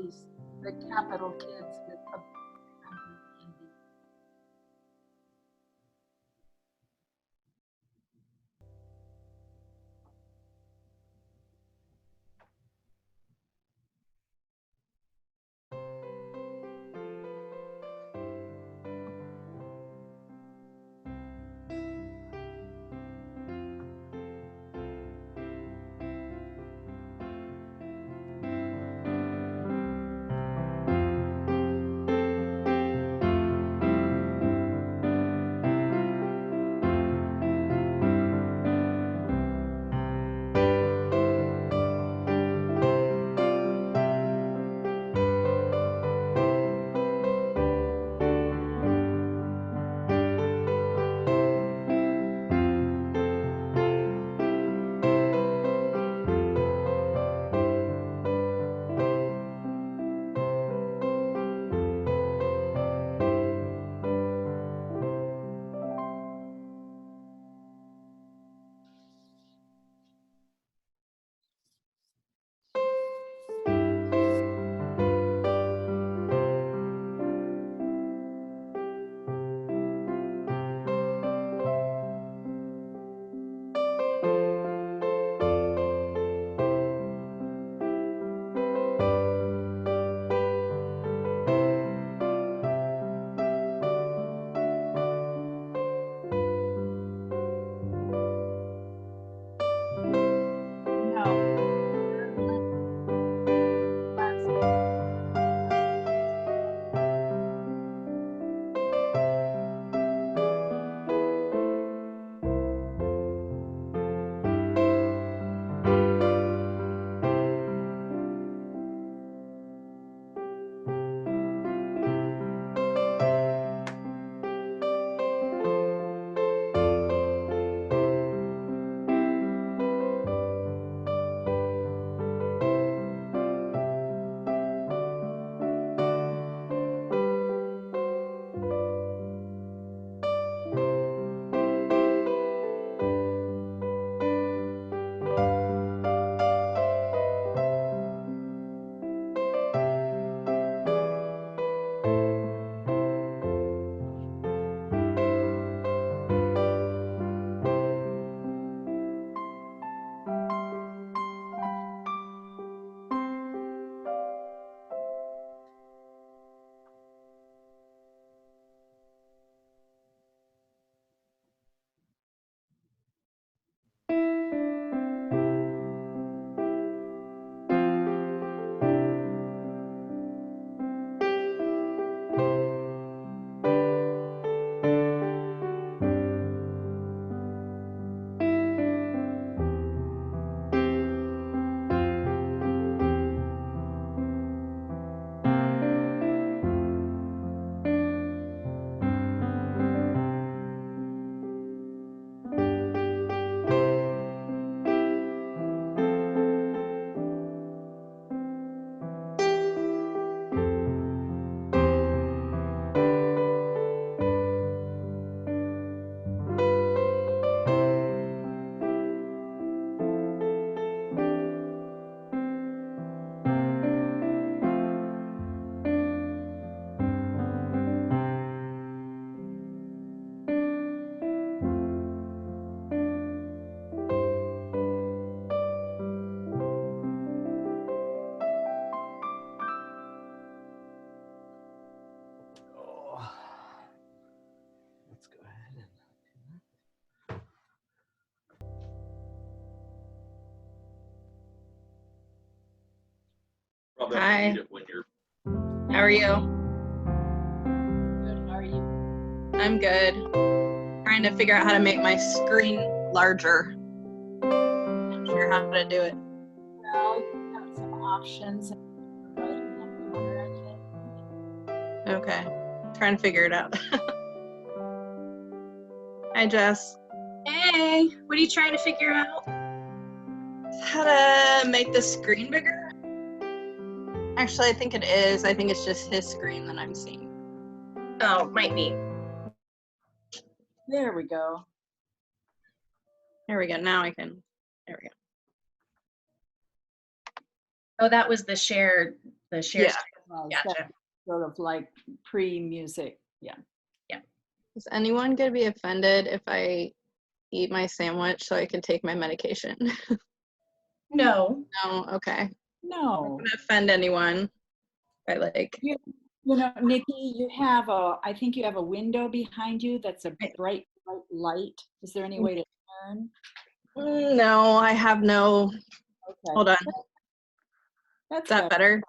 these, the capital kids with a candy. Hi. How are you? Good, how are you? I'm good. Trying to figure out how to make my screen larger. Not sure how to do it. Well, you have some options right in that corner, I think. Okay. Trying to figure it out. Hi, Jess. Hey, what are you trying to figure out? How to make the screen bigger? Actually, I think it is. I think it's just his screen that I'm seeing. Oh, might be. There we go. There we go. Now I can. There we go. Oh, that was the share The share Yeah. screen. Well, Gotcha. that's sort of like pre-music. Yeah. Is anyone gonna be offended if I eat my sandwich so I can take my medication? No. No, okay. No. I'm gonna offend anyone. I like. You know, Nikki, I think you have a window behind you that's a bright light. Is there any way to turn? No, I have no. Okay. Hold on. That's Is that better?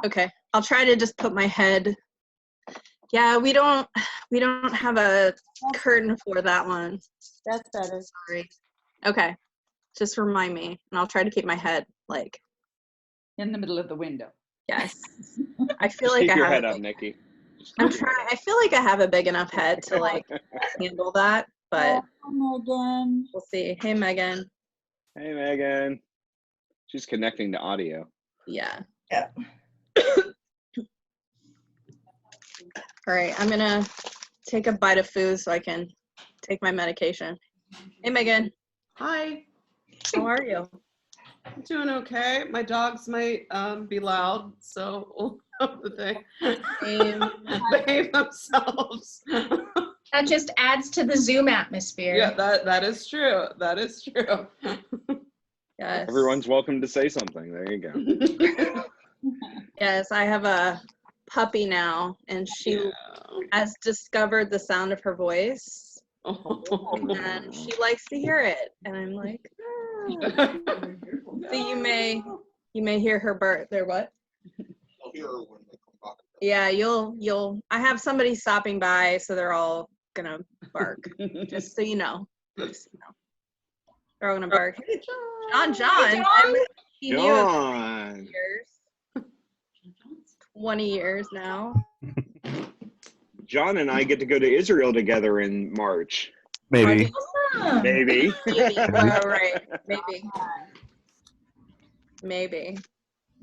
Okay. I'll try to just put my head. Yeah, we don't have a curtain for that one. That's better. Sorry. Okay. Just remind me, and I'll try to keep my head like. In the middle of the window. Yes. I feel Just like keep I your have head a up, big, Nikki. I'm trying. I feel like I have a big enough head to like handle that, but Megan. we'll see. Hey, Megan. Hey, Megan. She's connecting to audio. Yeah. Yeah. All right. I'm gonna take a bite of food so I can take my medication. Hey, Megan. Hi, How are you? I'm doing okay. My dogs might be loud, so we'll hope that they behave themselves. That just adds to the Zoom atmosphere. Yeah, that is true. That is true. Yes. Everyone's welcome to say something. There you go. Yes, I have a puppy now, and she has discovered the sound of her voice, and she likes to hear it. And I'm like, ah. So you may hear her bark. There, what? Yeah, you'll. I have somebody stopping by, so they're all gonna bark. Just so you know. Just so you know. They're all gonna bark. Hey, John. John. He knew of John. years. 20 years now. John and I get to go to Israel together in March. Maybe. Awesome. Maybe. Maybe. Oh, right. Maybe.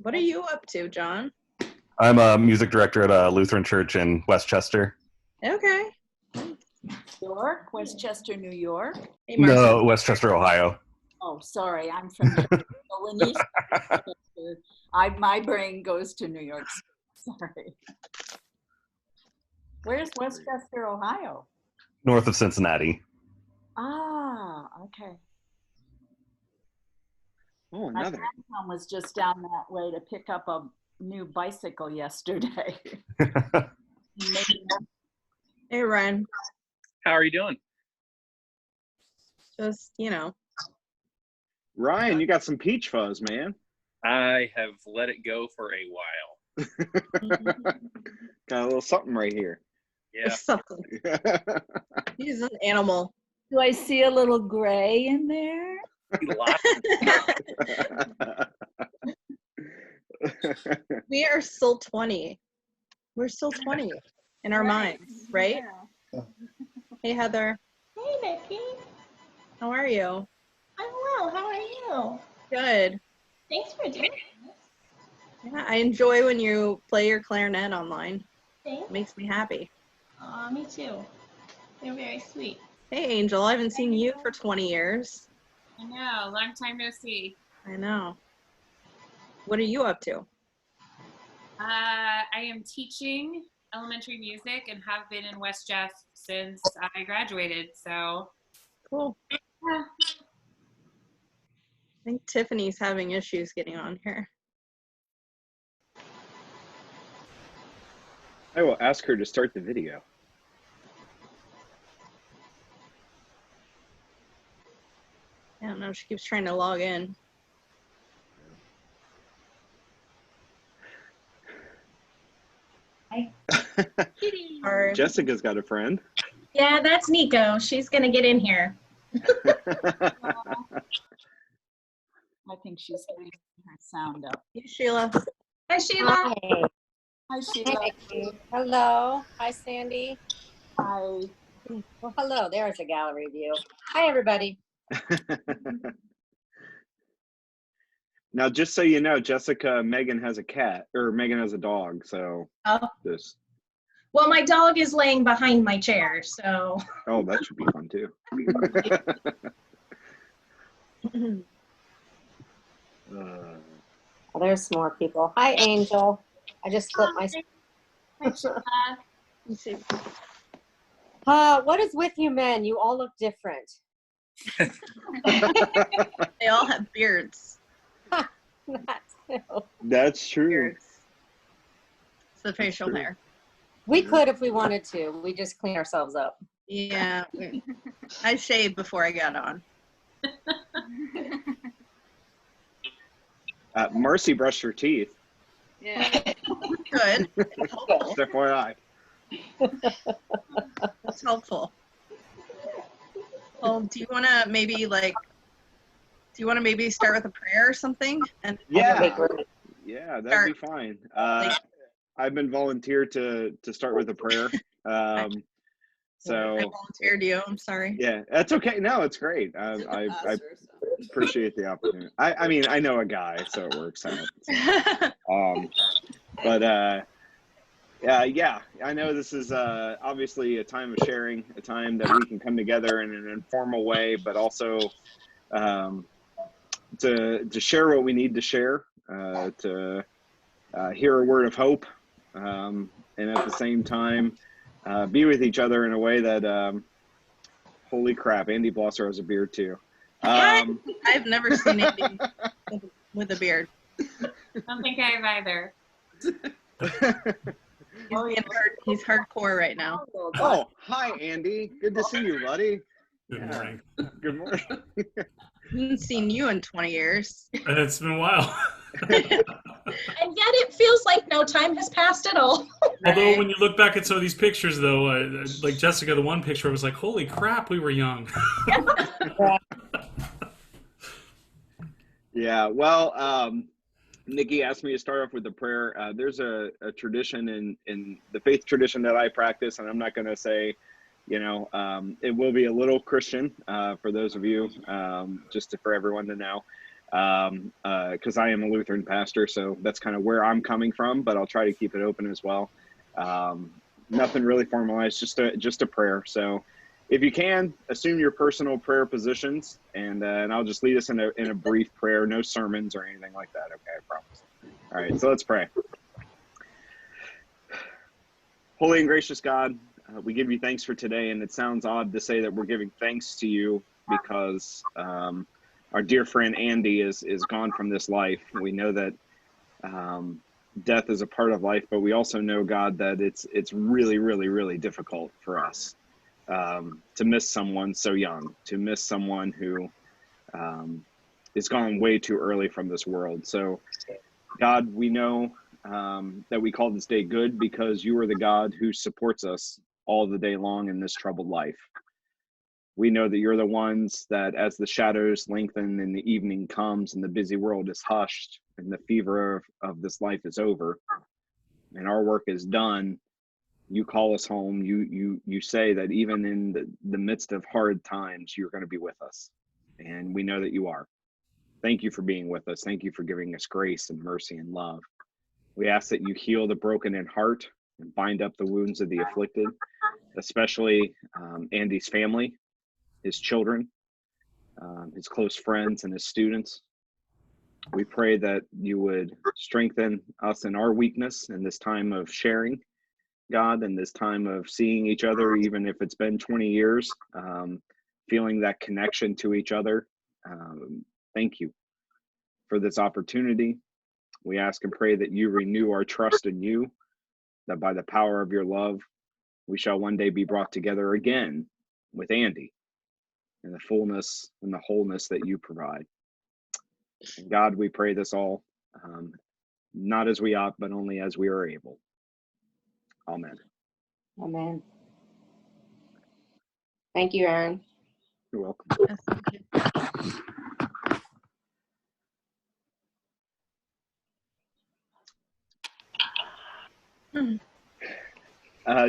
What are you up to, John? I'm a music director at a Lutheran church in Westchester. Okay. York, Westchester, New York. Hey, Marcy. No, Westchester, Ohio. Oh, sorry, I'm from New York. So when you say Westchester, my brain goes to New York City. Sorry. Where's Westchester, Ohio? North of Cincinnati. Ah, okay. Oh, My another. grandson was just down that way to pick up a new bicycle yesterday. Hey, Ryan. How are you doing? Just, Ryan, you got some peach fuzz, man. I have let it go for a while. Got a little something right here. Yeah. Something. He's an animal. Do I see a little gray in there? We are still 20. We're still 20 in our minds, right? Yeah. Hey, Heather. Hey, Nikki. How are you? I'm well. How are you? Good. Thanks for doing this. Yeah, I enjoy when you play your clarinet online. Thanks. It makes me happy. Aw, me too. You're very sweet. Hey, Angel. I haven't seen you for 20 years. I know, long time no see. I know. What are you up to? I am teaching elementary music and have been in West Jeff since I graduated. So Cool. yeah. I think Tiffany's having issues getting on here. I will ask her to start the video. I don't know. She keeps trying to log in. Hi. Or Jessica's got a friend. Yeah, that's Nico. She's going to get in here. I think she's getting her sound up. hey, Sheila. Hi, Sheila. Hi. Hi, Sheila. Hi, Nikki. Hello. Hi, Sandy. Hi. Well, hello. There's a gallery view. Hi, everybody. Now, just so you know, Jessica, Megan has a cat, or Megan has a dog, so Oh. this. Well, my dog is laying behind my chair, so. Oh, that should be fun too. Oh, there's some more people. Hi, Angel. I just clipped my. Hi, Shana. You see. What is with you men? You all look different. They all have beards. That too. That's true. Beards. It's the facial true. hair. We could if we wanted to. We just clean ourselves up. Yeah. I shaved before I got on. Marcy brushed her teeth. Yeah. Good. It's helpful. Just FYI. It's helpful. Well, do you want to maybe start with a prayer or something? And Yeah, that'd be fine. I've been volunteered to start with a prayer. So I volunteered you. I'm sorry. Yeah, that's okay. No, it's great. I appreciate the opportunity. I mean, I know a guy, so it works out. Yeah, I know this is obviously a time of sharing, a time that we can come together in an informal way, but also to share what we need to share, to hear a word of hope, and at the same time be with each other in a way that holy crap, Andy Blosser has a beard too. I've never seen Andy with a beard. I don't think I have either. He's hardcore right now. Oh, hi, Andy. Good to see you, buddy. Good morning. Good morning. I haven't seen you in 20 years. And it's been a while. And yet it feels like no time has passed at all. Although when you look back at some of these pictures, though, like Jessica, the one picture, I was like, holy crap, we were young. Yeah, well, Nikki asked me to start off with a prayer. There's a tradition in the faith tradition that I practice, and I'm not going to say, it will be a little Christian for those of you, just for everyone to know, because I am a Lutheran pastor, so that's kind of where I'm coming from, but I'll try to keep it open as well. Nothing really formalized, just a prayer. So if you can, assume your personal prayer positions, and I'll just lead us in a brief prayer, no sermons or anything like that. Okay, I promise. All right, so let's pray. Holy and gracious God, we give you thanks for today, and it sounds odd to say that we're giving thanks to you because our dear friend Andy is gone from this life. We know that death is a part of life, but we also know, God, that it's really, really, really difficult for us to miss someone so young, to miss someone who is gone way too early from this world. So, God, we know that we call this day good because you are the God who supports us all the day long in this troubled life. We know that you're the ones that as the shadows lengthen and the evening comes and the busy world is hushed and the fever of this life is over and our work is done, you call us home. You say that even in the midst of hard times, you're going to be with us. And we know that you are. Thank you for being with us. Thank you for giving us grace and mercy and love. We ask that you heal the broken in heart and bind up the wounds of the afflicted, especially Andy's family, his children, his close friends, and his students. We pray that you would strengthen us in our weakness in this time of sharing, God, in this time of seeing each other, even if it's been 20 years, feeling that connection to each other. Thank you for this opportunity. We ask and pray that you renew our trust in you, that by the power of your love, we shall one day be brought together again with Andy in the fullness and the wholeness that you provide. And God, we pray this all, not as we ought, but only as we are able. Amen. Amen. Thank you, Aaron. You're welcome. Yes, thank you.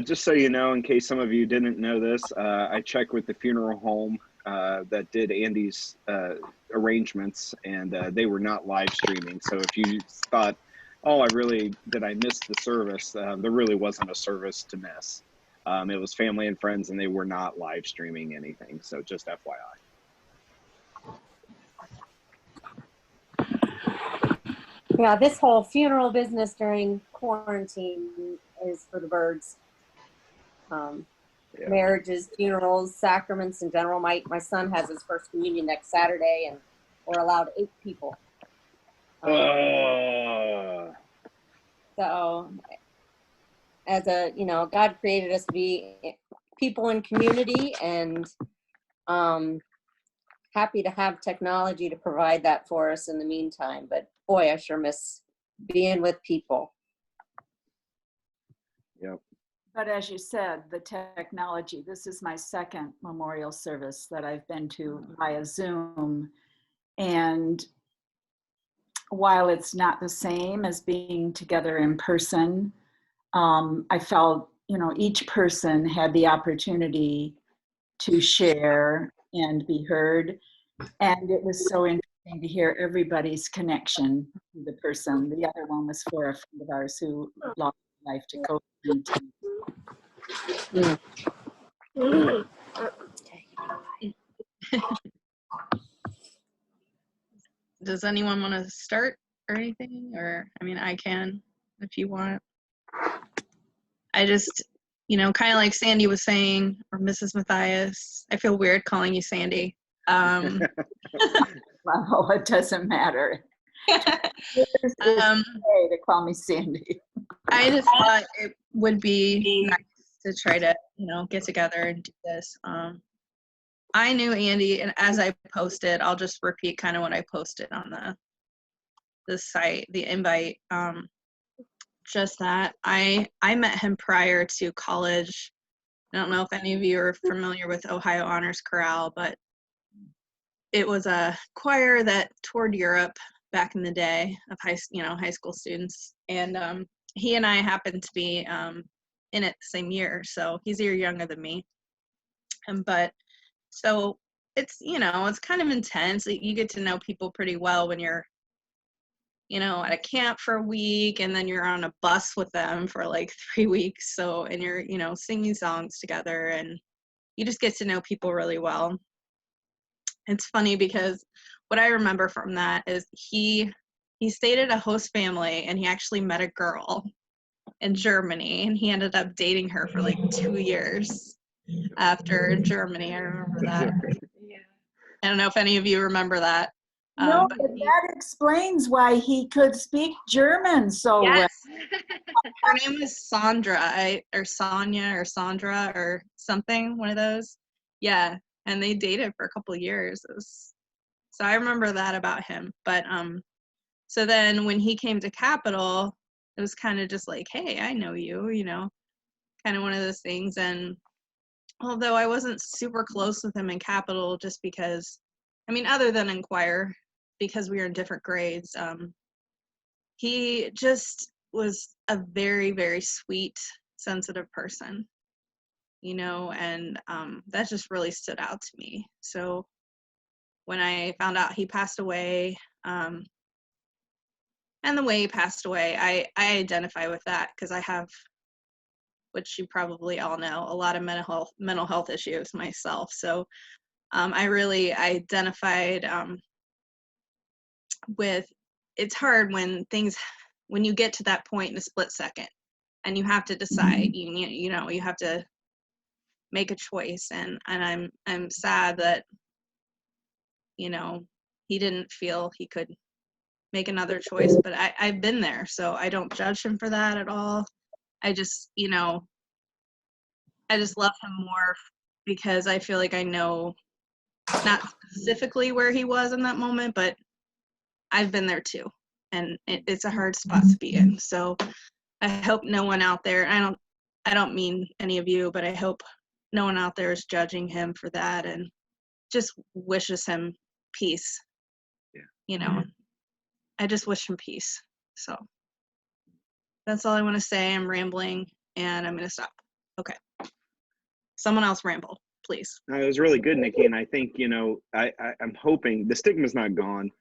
Just so you know, in case some of you didn't know this, I checked with the funeral home that did Andy's arrangements, and they were not live streaming. So if you thought, oh, did I miss the service? There really wasn't a service to miss. It was family and friends, and they were not live streaming anything. So just FYI. Yeah, this whole funeral business during quarantine is for the birds. Yeah. Marriages, funerals, sacraments in general. My son has his first communion next Saturday, and we're allowed 8 people. So, as a, God created us to be people in community, and happy to have technology to provide that for us in the meantime. But boy, I sure miss being with people. Yep. But as you said, the technology, this is my second memorial service that I've been to via Zoom. And while it's not the same as being together in person, I felt, each person had the opportunity to share and be heard. And it was so interesting to hear everybody's connection to the person. The other one was for a friend of ours who lost life to COVID-19. Does anyone want to start or anything? Or, I can if you want. I just, kind of like Sandy was saying, or Mrs. Matthias. I feel weird calling you Sandy. Well, it doesn't matter. It's okay to call me Sandy. I just thought it would be nice to try to, get together and do this. I knew Andy, and as I posted, I'll just repeat kind of what I posted on the site, the invite. Just that I met him prior to college. I don't know if any of you are familiar with Ohio Honors Chorale, but it was a choir that toured Europe back in the day of high school students, and he and I happened to be in it the same year, so he's a year younger than me. But so it's it's kind of intense. You get to know people pretty well when you're at a camp for a week, and then you're on a bus with them for like 3 weeks. So, and you're singing songs together, and you just get to know people really well. It's funny because what I remember from that is he stayed at a host family, and he actually met a girl in Germany, and he ended up dating her for like 2 years after Germany. I remember that. I don't know if any of you remember that. No, but that explains why he could speak German so well. Her name was Sandra, or Sonia, or Sandra, or something, one of those. Yeah, and they dated for a couple of years. So I remember that about him. But so then when he came to Capitol, it was kind of just like, hey, I know you, kind of one of those things. And although I wasn't super close with him in Capitol, just because, other than in choir, because we were in different grades, he just was a very, very sweet, sensitive person, and that just really stood out to me. So when I found out he passed away, and the way he passed away, I identify with that because I have, which you probably all know, a lot of mental health issues myself. So I really identified with, it's hard when you get to that point in a split second and you have to decide, you have to make a choice, and I'm sad that he didn't feel he could make another choice, but I've been there, so I don't judge him for that at all. I just I just love him more because I feel like I know not specifically where he was in that moment, but I've been there too, and it's a hard spot to be in. So I hope no one out there, I don't mean any of you, but I hope no one out there is judging him for that and just wishes him peace. Yeah. I just wish him peace. So that's all I want to say. I'm rambling and I'm going to stop. Okay. Someone else ramble, please. No, it was really good, Nikki. And I think, I'm hoping the stigma's not gone,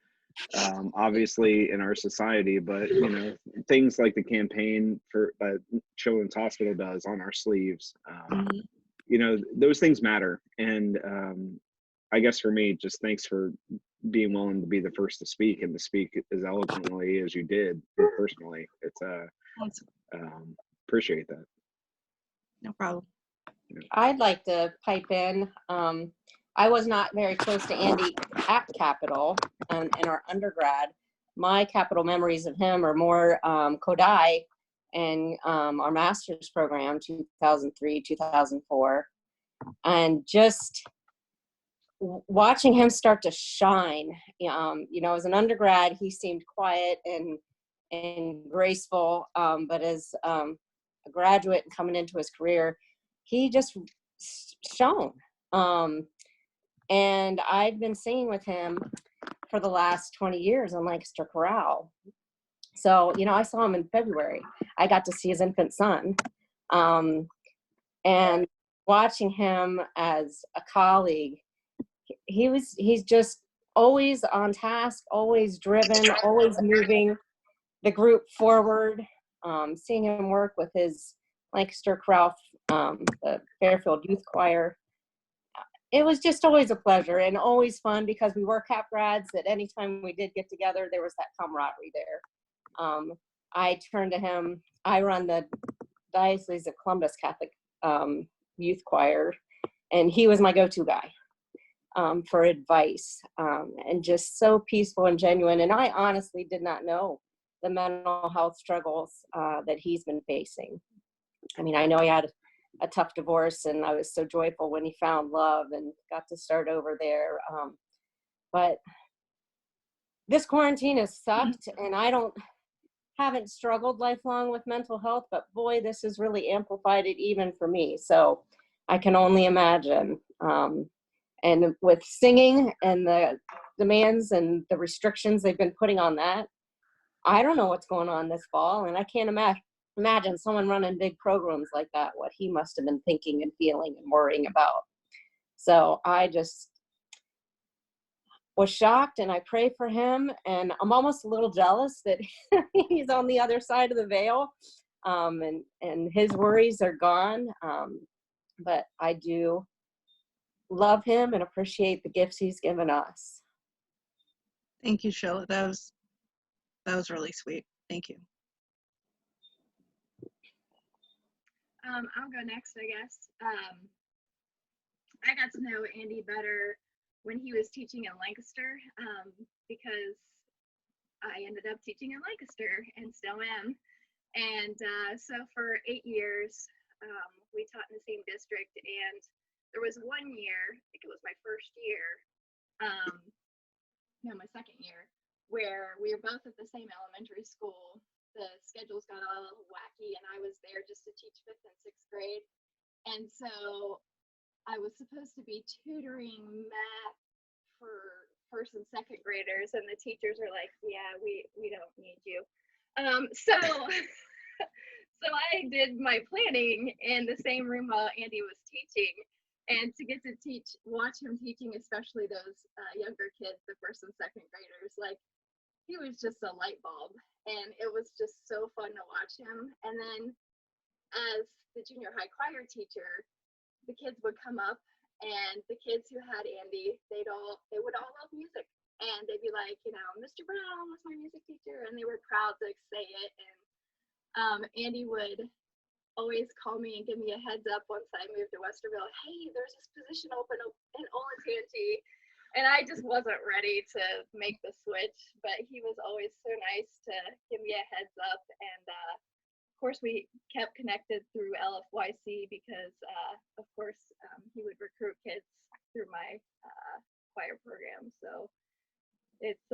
obviously in our society, but, things like the campaign for Children's Hospital does on our sleeves, those things matter. And I guess for me, just thanks for being willing to be the first to speak and to speak as eloquently as you did personally. It's appreciate that. No problem. I'd like to pipe in. I was not very close to Andy at Capitol in our undergrad. My Capitol memories of him are more Kodai and our master's program, 2003, 2004. And just watching him start to shine. As an undergrad, he seemed quiet and graceful, but as a graduate and coming into his career, he just shone. And I'd been singing with him for the last 20 years in Lancaster Chorale. So, I saw him in February. I got to see his infant son. And watching him as a colleague, he's just always on task, always driven, always moving the group forward. Seeing him work with his Lancaster Chorale, the Fairfield Youth Choir, it was just always a pleasure and always fun because we were Cap grads that anytime we did get together, there was that camaraderie there. I turned to him. I run the Diocese of Columbus Catholic Youth Choir, and he was my go-to guy for advice, and just so peaceful and genuine. And I honestly did not know the mental health struggles that he's been facing. I mean, I know he had a tough divorce, and I was so joyful when he found love and got to start over there. But this quarantine has sucked, and I haven't struggled lifelong with mental health, but boy, this has really amplified it even for me. So I can only imagine. And with singing and the demands and the restrictions they've been putting on that, I don't know what's going on this fall, and I can't imagine someone running big programs like that, what he must have been thinking and feeling and worrying about. So I just was shocked, and I pray for him, and I'm almost a little jealous that he's on the other side of the veil, and his worries are gone. But I do love him and appreciate the gifts he's given us. Thank you, Sheila. That was really sweet. Thank you. I'll go next, I guess. I got to know Andy better when he was teaching in Lancaster, because I ended up teaching in Lancaster and still am. And so for 8 years, we taught in the same district. And there was 1 year, I think it was my first year, no, my second year, where we were both at the same elementary school. The schedules got a little wacky, and I was there just to teach 5th and 6th grade. And so I was supposed to be tutoring math for 1st and 2nd graders, and the teachers are like, yeah, we don't need you. So I did my planning in the same room while Andy was teaching, and to get to watch him teaching, especially those younger kids, the 1st and 2nd graders, like, he was just a light bulb, and it was just so fun to watch him. And then as the junior high choir teacher, the kids would come up, and the kids who had Andy, they would all love music, and they'd be like, Mr. Brown was my music teacher, and they were proud to say it. And Andy would always call me and give me a heads up once I moved to Westerville. Hey, there's this position open in Olentangy. And I just wasn't ready to make the switch, but he was always so nice to give me a heads up. And of course, we kept connected through LFYC because, of course, he would recruit kids through my choir program. So it's,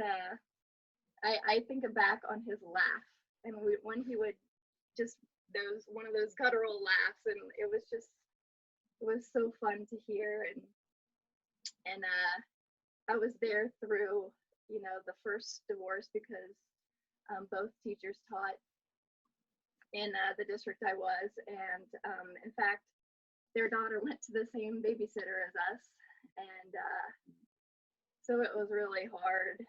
I think back on his laugh, and when he would just one of those guttural laughs, and it was so fun to hear. And I was there through, the first divorce because both teachers taught in the district I was. And in fact, their daughter went to the same babysitter as us. And so it was really hard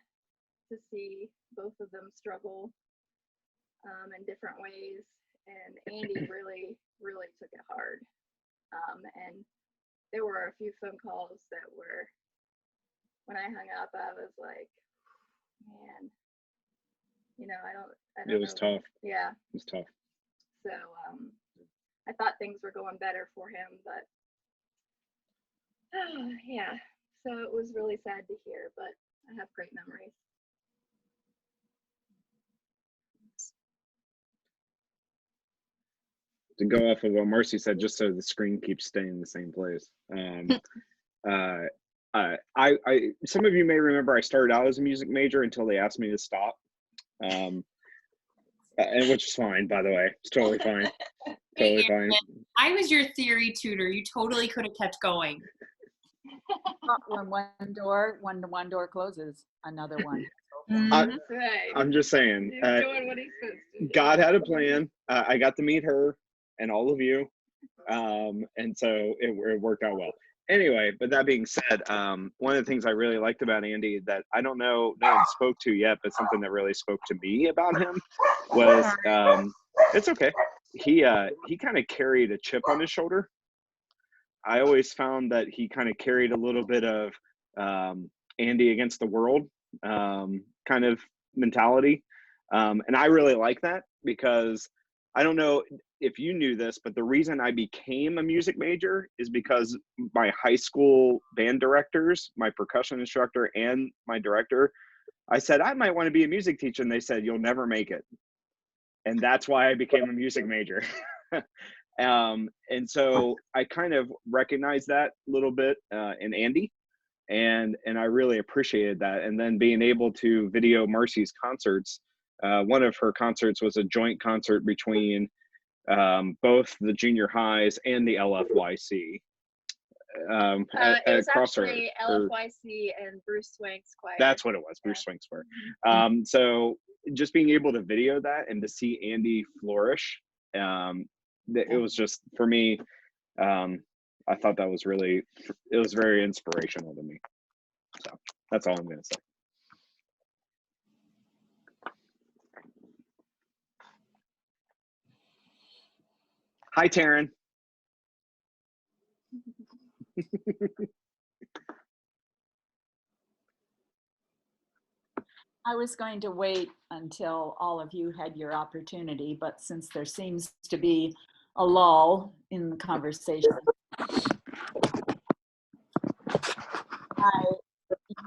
to see both of them struggle in different ways. And Andy really, really took it hard. And there were a few phone calls that were when I hung up, I was like, man, I don't It was know. tough. Yeah. It was tough. So I thought things were going better for him, but yeah. So it was really sad to hear, but I have great memories. To go off of what Marcy said, just so the screen keeps staying in the same place. I some of you may remember I started out as a music major until they asked me to stop, and which is fine, by the way. It's totally fine. Totally fine. I was your theory tutor. You totally could have kept going. When one door closes, another one. That's right. I'm just saying. He's doing what he's supposed to do. God had a plan. I got to meet her and all of you, and so it worked out well. Anyway, but that being said, one of the things I really liked about Andy that I don't know, no one spoke to yet, but something that really spoke to me about him was, it's okay. He kind of carried a chip on his shoulder. I always found that he kind of carried a little bit of Andy against the world kind of mentality. And I really like that because I don't know if you knew this, but the reason I became a music major is because my high school band directors, my percussion instructor and my director, I said, I might want to be a music teacher. And they said, you'll never make it. And that's why I became a music major. And so I kind of recognized that a little bit in Andy. And I really appreciated that. And then being able to video Marcy's concerts, one of her concerts was a joint concert between both the junior highs and the LFYC. It was actually LFYC and Bruce Swank's choir. That's what it was, Bruce Swank's choir. So just being able to video that and to see Andy flourish, it was just, for me, I thought that was really, it was very inspirational to me. So that's all I'm going to say. Hi, Taryn. I was going to wait until all of you had your opportunity, but since there seems to be a lull in the conversation,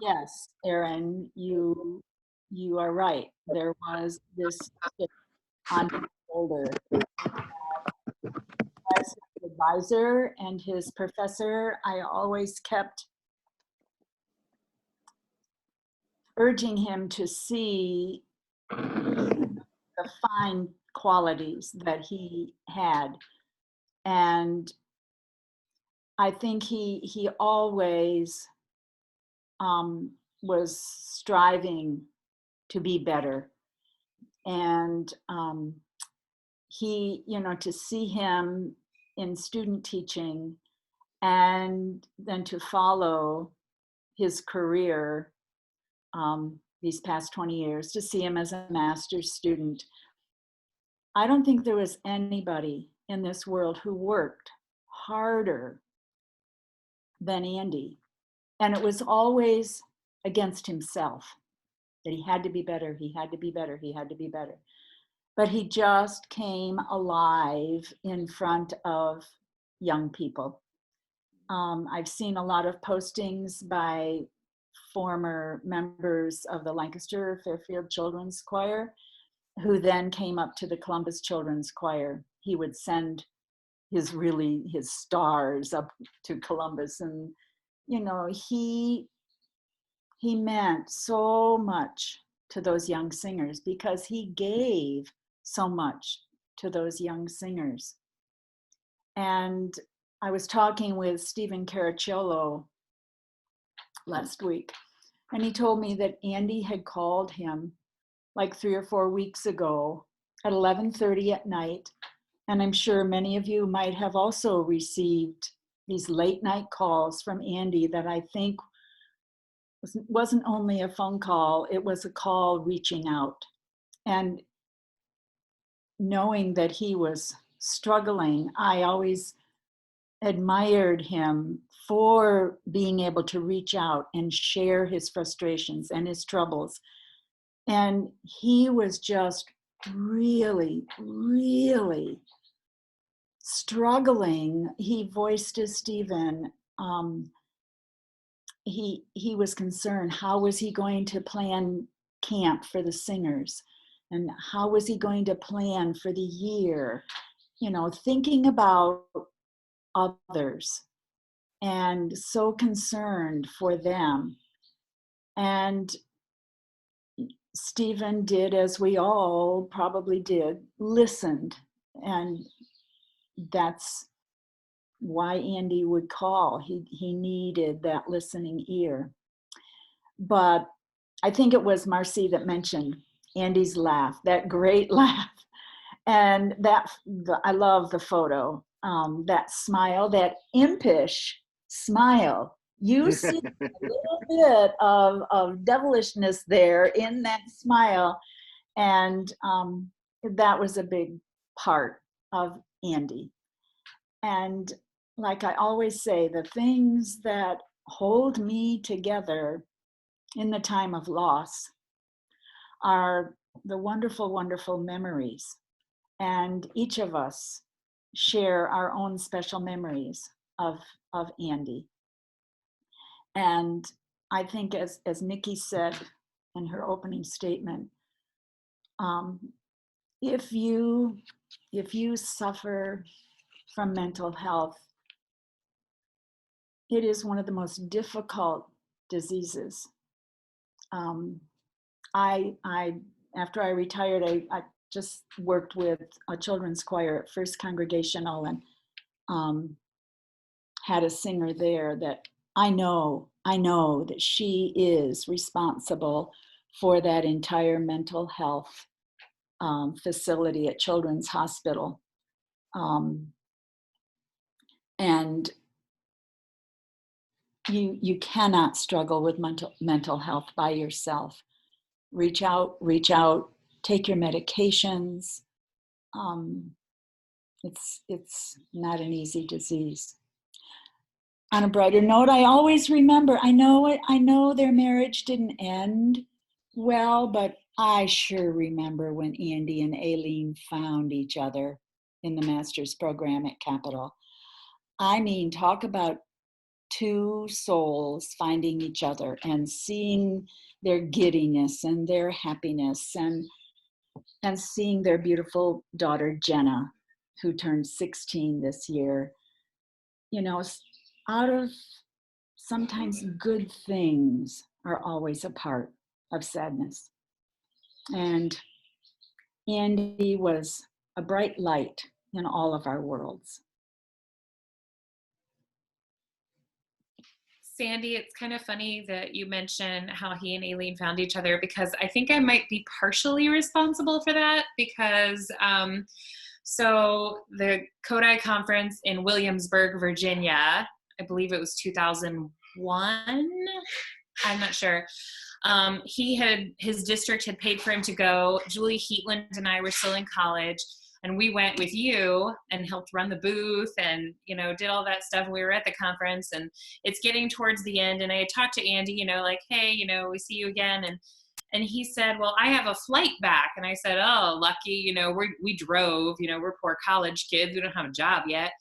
yes, Erin, you are right. There was this chip on his shoulder. As his advisor and his professor, I always kept urging him to see the fine qualities that he had. And I think he always was striving to be better. And he, to see him in student teaching and then to follow his career these past 20 years, to see him as a master's student. I don't think there was anybody in this world who worked harder than Andy. And it was always against himself, that he had to be better, he had to be better, he had to be better. But he just came alive in front of young people. I've seen a lot of postings by former members of the Lancaster Fairfield Children's Choir, who then came up to the Columbus Children's Choir. He would send his stars up to Columbus, and he meant so much to those young singers because he gave so much to those young singers. And I was talking with Stephen Caracciolo last week, and he told me that Andy had called him like 3 or 4 weeks ago at 11:30 at night. And I'm sure many of you might have also received these late night calls from Andy that I think wasn't only a phone call, it was a call reaching out. And knowing that he was struggling, I always admired him for being able to reach out and share his frustrations and his troubles. And he was just really, really struggling. He voiced to Stephen, he was concerned, how was he going to plan camp for the singers? And how was he going to plan for the year? You know, thinking about others and so concerned for them. And Stephen did, as we all probably did, listened. And that's why Andy would call. He needed that listening ear. But I think it was Marcy that mentioned Andy's laugh, that great laugh. And I love the photo, that smile, that impish smile. You see a little bit of devilishness there in that smile. And that was a big part of Andy. And like I always say, the things that hold me together in the time of loss are the wonderful, wonderful memories. And each of us share our own special memories of Andy. And I think, as Nikki said in her opening statement, if you suffer from mental health, it is one of the most difficult diseases. After I retired, I just worked with a children's choir at First Congregational, and had a singer there that I know that she is responsible for that entire mental health facility at Children's Hospital. And you cannot struggle with mental health by yourself. Reach out, take your medications. It's not an easy disease. On a brighter note, I always remember, I know their marriage didn't end well, but I sure remember when Andy and Aileen found each other in the master's program at Capitol. I mean, talk about two souls finding each other and seeing their giddiness and their happiness, and seeing their beautiful daughter, Jenna, who turned 16 this year. You know, out of sometimes good things are always a part of sadness. And Andy was a bright light in all of our worlds. Sandy, it's kind of funny that you mention how he and Aileen found each other, because I think I might be partially responsible for that, because so the Kodai conference in Williamsburg, Virginia, I believe it was 2001, I'm not sure. His district had paid for him to go. Julie Heatland and I were still in college, and we went with you and helped run the booth and, did all that stuff. We were at the conference, and it's getting towards the end. And I had talked to Andy, like, hey, we see you again. And he said, well, I have a flight back. And I said, oh, lucky, we drove, we're poor college kids. We don't have a job yet.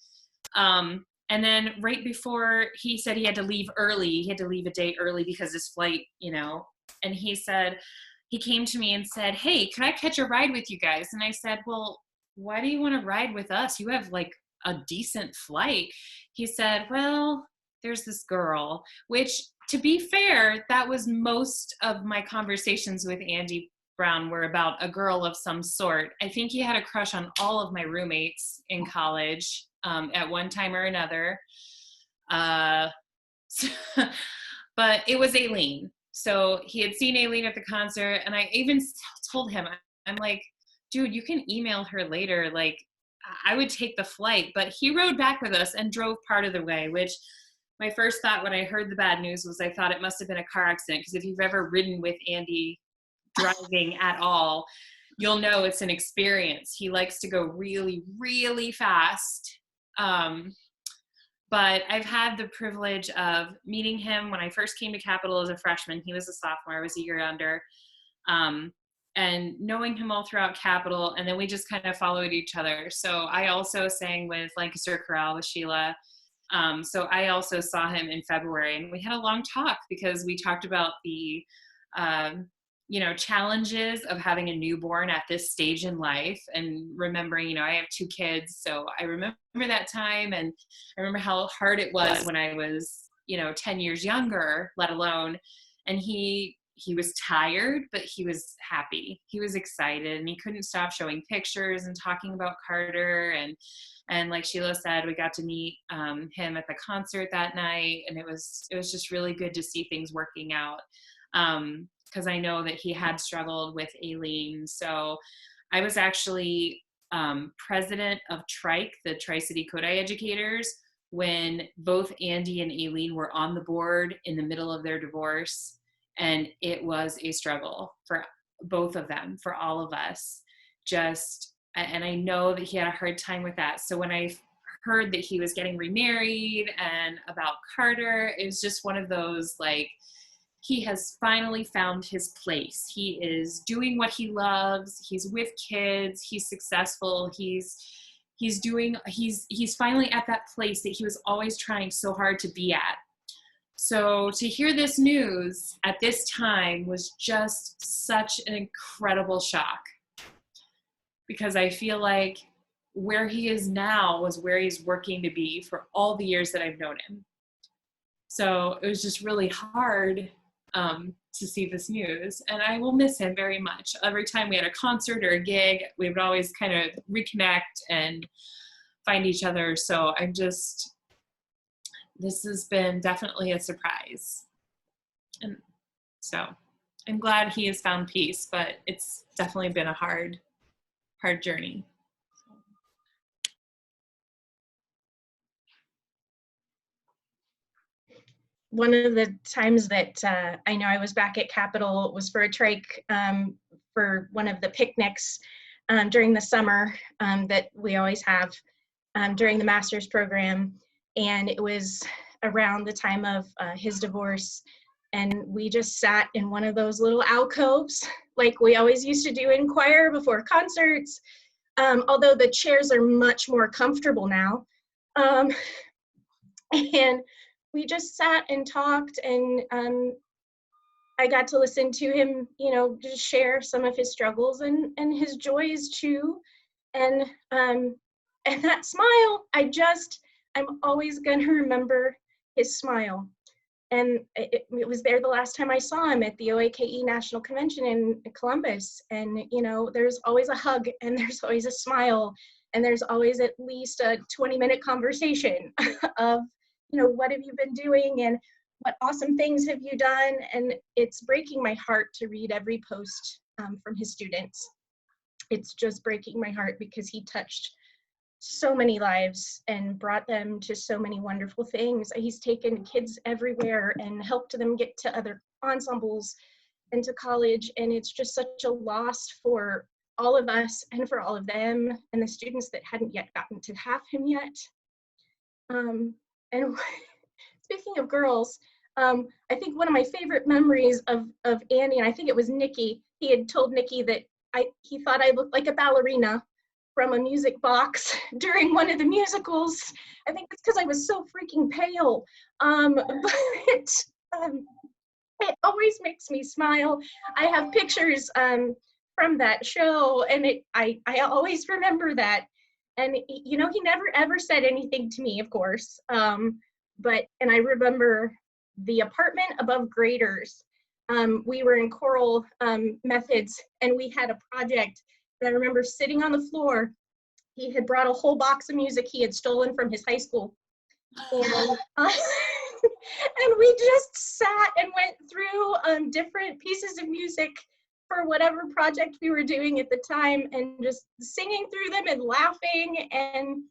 And then right before, he said he had to leave early. He had to leave a day early because his flight, and he said, he came to me and said, hey, can I catch a ride with you guys? And I said, well, why do you want to ride with us? You have like a decent flight. He said, well, there's this girl, which, to be fair, that was most of my conversations with Andy Brown were about a girl of some sort. I think he had a crush on all of my roommates in college at one time or another. But it was Aileen. So he had seen Aileen at the concert, and I even told him, I'm like, dude, you can email her later. Like, I would take the flight. But he rode back with us and drove part of the way, which my first thought when I heard the bad news was I thought it must have been a car accident, because if you've ever ridden with Andy driving at all, you'll know it's an experience. He likes to go really, really fast. But I've had the privilege of meeting him when I first came to Capitol as a freshman. He was a sophomore, I was a year under. And knowing him all throughout Capitol, and then we just kind of followed each other. So I also sang with Lancaster Chorale with Sheila. So I also saw him in February, and we had a long talk because we talked about the challenges of having a newborn at this stage in life, and remembering, I have 2 kids, so I remember that time, and I remember how hard it was when I was 10 years younger, let alone. And he was tired, but he was happy, he was excited, and he couldn't stop showing pictures and talking about Carter. And like Sheila said, we got to meet him at the concert that night, and it was just really good to see things working out. Because I know that he had struggled with Aileen. So I was actually president of TRICE, the Tri-City Kodai Educators, when both Andy and Aileen were on the board in the middle of their divorce. And it was a struggle for both of them, for all of us. And I know that he had a hard time with that. So when I heard that he was getting remarried and about Carter, it was just one of those, he has finally found his place. He is doing what he loves. He's with kids. He's successful. He's finally at that place that he was always trying so hard to be at. So to hear this news at this time was just such an incredible shock, because I feel like where he is now was where he's working to be for all the years that I've known him. So it was just really hard to see this news, and I will miss him very much. Every time we had a concert or a gig, we would always kind of reconnect and find each other. So this has been definitely a surprise. And so I'm glad he has found peace, but it's definitely been a hard journey. One of the times that I know I was back at Capitol was for a trike for one of the picnics during the summer that we always have during the master's program. And it was around the time of his divorce. And we just sat in one of those little alcoves like we always used to do in choir before concerts, although the chairs are much more comfortable now. And we just sat and talked, and I got to listen to him, just share some of his struggles and his joys too. And that smile, I'm always gonna remember his smile. And it was there the last time I saw him at the OAKE National Convention in Columbus. And, there's always a hug, and there's always a smile, and there's always at least a 20-minute conversation of, what have you been doing, and what awesome things have you done? And it's breaking my heart to read every post from his students. It's just breaking my heart, because he touched so many lives and brought them to so many wonderful things. He's taken kids everywhere and helped them get to other ensembles and to college. And it's just such a loss for all of us and for all of them and the students that hadn't yet gotten to have him yet. And speaking of girls, I think one of my favorite memories of Andy, and I think it was Nikki, he had told Nikki that he thought I looked like a ballerina from a music box during one of the musicals. I think it's because I was so freaking pale. But it always makes me smile. I have pictures from that show, and I always remember that. And he never ever said anything to me, of course. And I remember the apartment above graders. We were in choral methods, and we had a project. And I remember sitting on the floor. He had brought a whole box of music he had stolen from his high school. And, and we just sat and went through different pieces of music for whatever project we were doing at the time, and just singing through them and laughing. And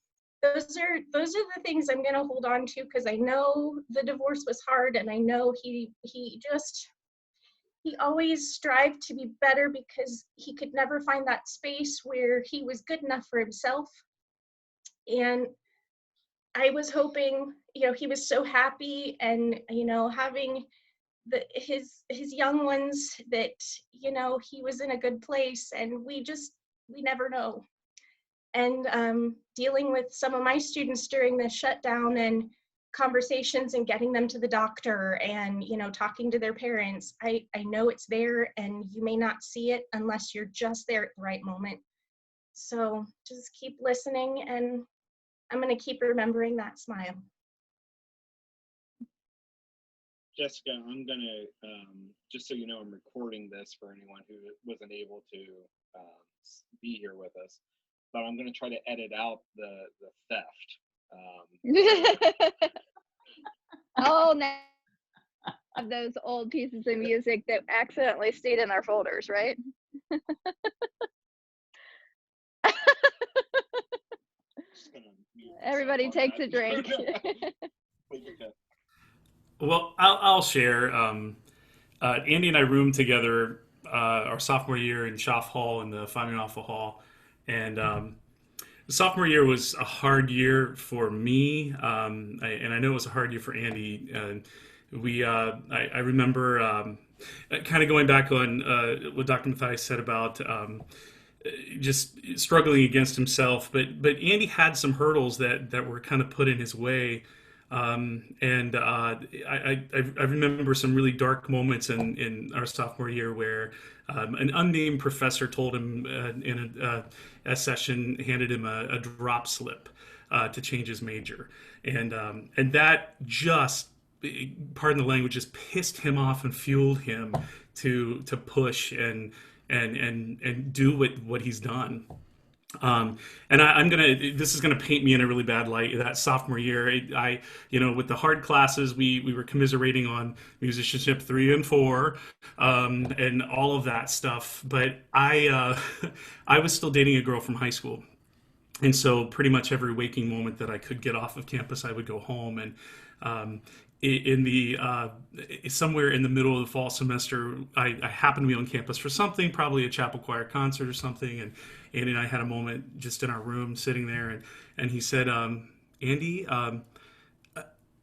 those are the things I'm gonna hold on to, because I know the divorce was hard, and I know he always strived to be better, because he could never find that space where he was good enough for himself. And I was hoping, he was so happy, and, having his young ones, that, he was in a good place, and we never know. And dealing with some of my students during the shutdown, and conversations, and getting them to the doctor, and talking to their parents, I know it's there, and you may not see it unless you're just there at the right moment. So just keep listening, and I'm going to keep remembering that smile. Jessica, I'm gonna just so you know, I'm recording this for anyone who wasn't able to be here with us, but I'm gonna try to edit out the theft. Oh, now of those old pieces of music that accidentally stayed in our folders, right? Everybody takes a drink. Well, I'll share. Andy and I roomed together our sophomore year in Schaff Hall in the Fine Awful Hall, and the sophomore year was a hard year for me, and I know it was a hard year for Andy. I remember kind of going back on what Dr. Mathias said about just struggling against himself, but Andy had some hurdles that were kind of put in his way. I remember some really dark moments in our sophomore year where an unnamed professor told him in a session, handed him a drop slip to change his major, and that just, pardon the language, just pissed him off and fueled him to push and do what he's done. This is gonna paint me in a really bad light. That sophomore year, with the hard classes, we were commiserating on musicianship 3 and 4, and all of that stuff. But I was still dating a girl from high school, and so pretty much every waking moment that I could get off of campus, I would go home. And somewhere in the middle of the fall semester, I happened to be on campus for something, probably a Chapel Choir concert or something, and Andy and I had a moment just in our room sitting there, and he said, Andy,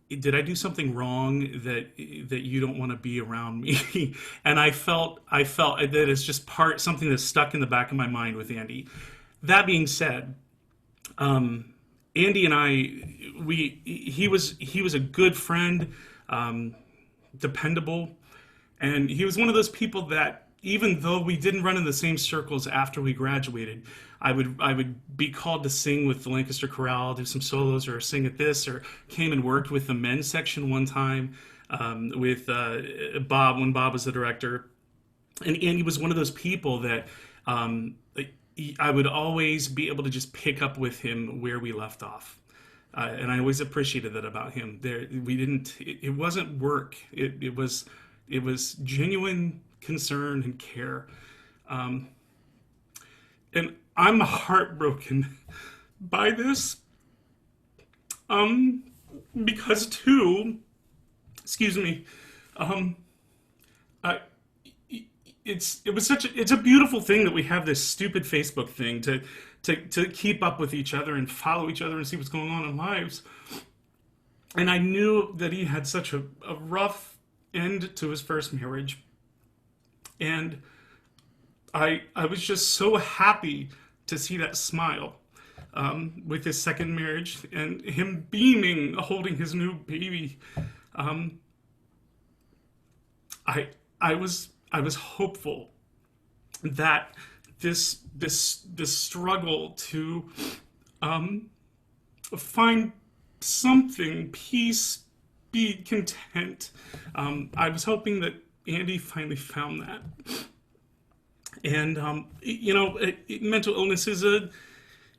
did I do something wrong that you don't want to be around me? And I felt that it's just something that's stuck in the back of my mind with Andy. That being said, Andy and I, he was a good friend, dependable, and he was one of those people that, even though we didn't run in the same circles after we graduated, I would be called to sing with the Lancaster Chorale, do some solos, or sing at this, or came and worked with the men's section one time with Bob, when Bob was the director. And Andy was one of those people that I would always be able to just pick up with him where we left off. And I always appreciated that about him. It wasn't work. It was genuine concern and care. And I'm heartbroken by this. Because too, excuse me, it's a beautiful thing that we have this stupid Facebook thing to keep up with each other and follow each other and see what's going on in lives. And I knew that he had such a rough end to his first marriage. And I was just so happy to see that smile with his second marriage and him beaming, holding his new baby. I was hopeful that this struggle to find something, peace, be content. I was hoping that Andy finally found that. And mental illness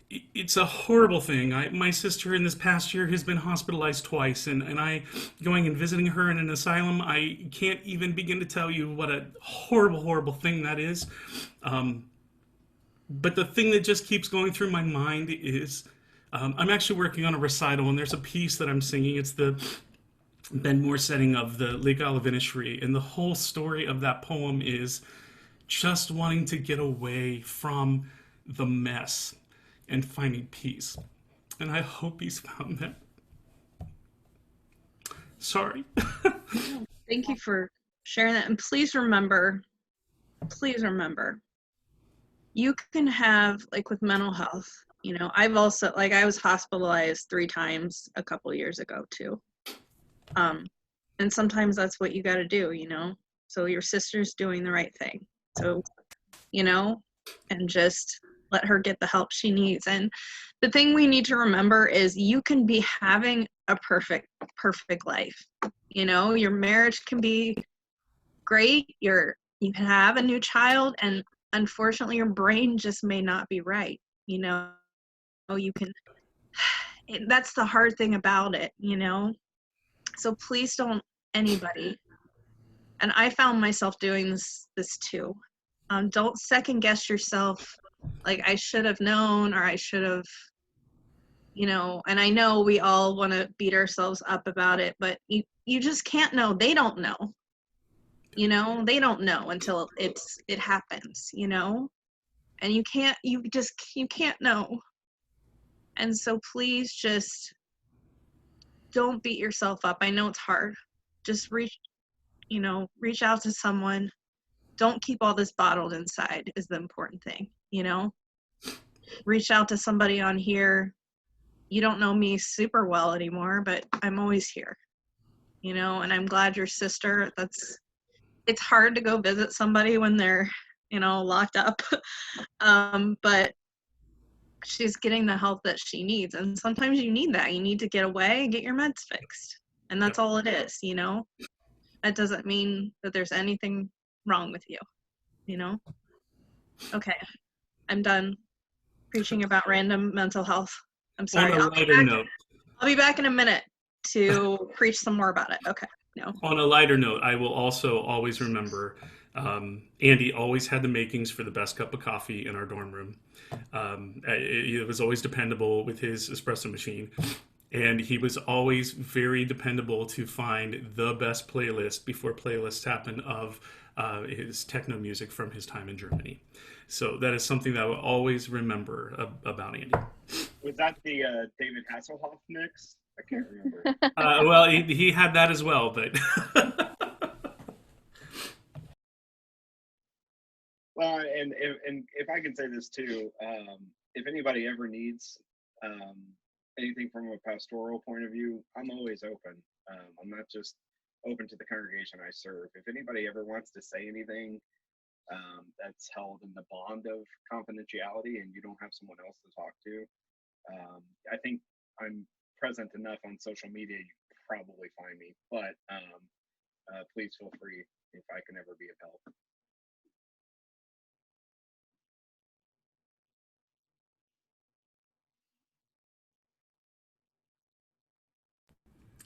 it's a horrible thing. My sister in this past year has been hospitalized twice, and I going and visiting her in an asylum. I can't even begin to tell you what a horrible, horrible thing that is. But the thing that just keeps going through my mind is I'm actually working on a recital, and there's a piece that I'm singing. It's the Ben Moore setting of the Legal Vinishri, and the whole story of that poem is just wanting to get away from the mess and finding peace. And I hope he's found that. Sorry. Thank you for sharing that. And please remember, you can have, like with mental health, you know, I've also, like I was hospitalized 3 times a couple years ago too. And sometimes that's what you got to do, you know? So your sister's doing the right thing. So, you know, and just let her get the help she needs. And the thing we need to remember is you can be having a perfect life. You know, your marriage can be great. You can have a new child, and unfortunately your brain just may not be right. You know, you can, that's the hard thing about it, you know? So please don't anybody, and I found myself doing this too. Don't second guess yourself, like I should have known, or I should have, you know, and I know we all want to beat ourselves up about it, but you just can't know. They don't know. You know, they don't know until it happens, you know? And you can't know. And so please just don't beat yourself up. I know it's hard. Just reach out to someone. Don't keep all this bottled inside is the important thing, you know? Reach out to somebody on here. You don't know me super well anymore, but I'm always here, you know? And I'm glad your sister, it's hard to go visit somebody when they're, you know, locked up. But she's getting the help that she needs. And sometimes you need that. You need to get away and get your meds fixed. And that's all it is, you know? That doesn't mean that there's anything wrong with you, you know? Okay, I'm done preaching about random mental health. I'm sorry. On a lighter note. I'll be back in a minute to preach some more about it. Okay, no. On a lighter note, I will also always remember Andy always had the makings for the best cup of coffee in our dorm room. It was always dependable with his espresso machine. And he was always very dependable to find the best playlist before playlists happen of his techno music from his time in Germany. So that is something that I will always remember about Andy. Was that the David Hasselhoff mix? I can't remember. Well, he had that as well, but... Well, and if I can say this too, if anybody ever needs anything from a pastoral point of view, I'm always open. I'm not just open to the congregation I serve. If anybody ever wants to say anything that's held in the bond of confidentiality and you don't have someone else to talk to, I think I'm present enough on social media, you can probably find me. But please feel free if I can ever be of help.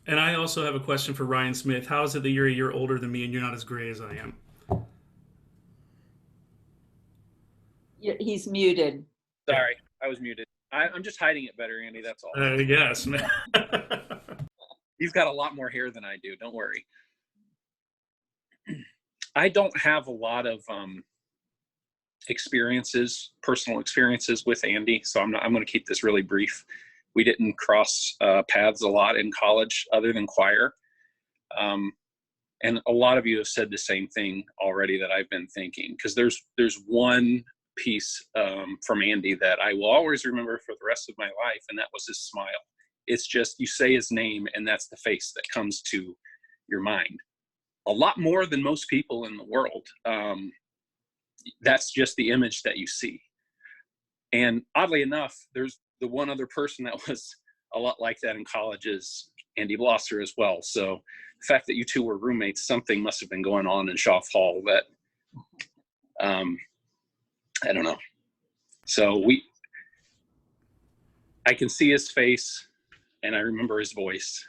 And I also have a question for Ryan Smith. How is it that you're a year older than me and you're not as gray as I am? He's muted. Sorry, I was muted. I'm just hiding it better, Andy. That's all. I guess, man. You've got a lot more hair than I do. Don't worry. I don't have a lot of personal experiences with Andy, so I'm going to keep this really brief. We didn't cross paths a lot in college other than choir. And a lot of you have said the same thing already that I've been thinking, because there's one piece from Andy that I will always remember for the rest of my life, and that was his smile. It's just, you say his name and that's the face that comes to your mind. A lot more than most people in the world. That's just the image that you see. And oddly enough, there's the one other person that was a lot like that in college is Andy Blosser as well. So the fact that you two were roommates, something must have been going on in Schaff Hall that, I don't know. So I can see his face and I remember his voice,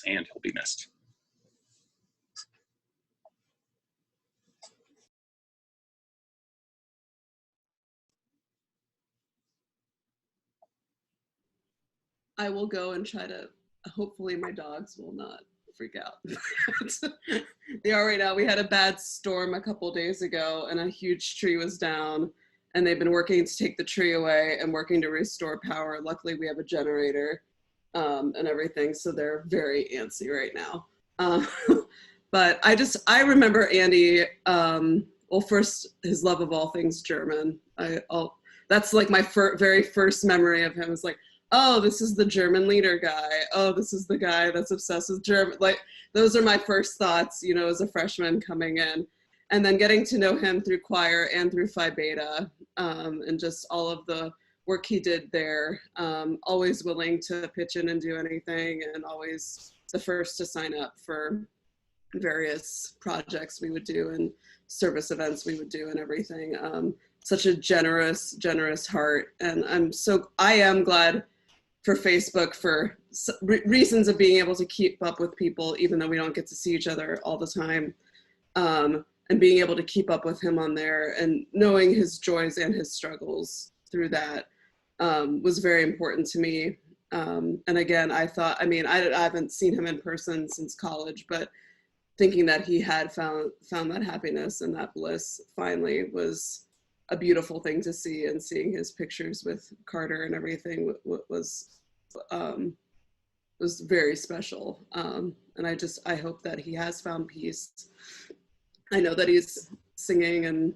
and he'll be missed. I will go and try to, hopefully my dogs will not freak out. They are right now. We had a bad storm a couple days ago and a huge tree was down, and they've been working to take the tree away and working to restore power. Luckily we have a generator, and everything. So they're very antsy right now. But I remember Andy, well, first, his love of all things German. That's like my very first memory of him is like, oh, this is the German leader guy. Oh, this is the guy that's obsessed with German. Like, those are my first thoughts, you know, as a freshman coming in. And then getting to know him through choir and through Phi Beta, and just all of the work he did there, always willing to pitch in and do anything, and always the first to sign up for various projects we would do and service events we would do and everything. Such a generous heart. And I am glad for Facebook for reasons of being able to keep up with people, even though we don't get to see each other all the time. And being able to keep up with him on there and knowing his joys and his struggles through that was very important to me. And again, I haven't seen him in person since college, but thinking that he had found that happiness and that bliss finally was a beautiful thing to see. And seeing his pictures with Carter and everything was very special. And I hope that he has found peace. I know that he's singing and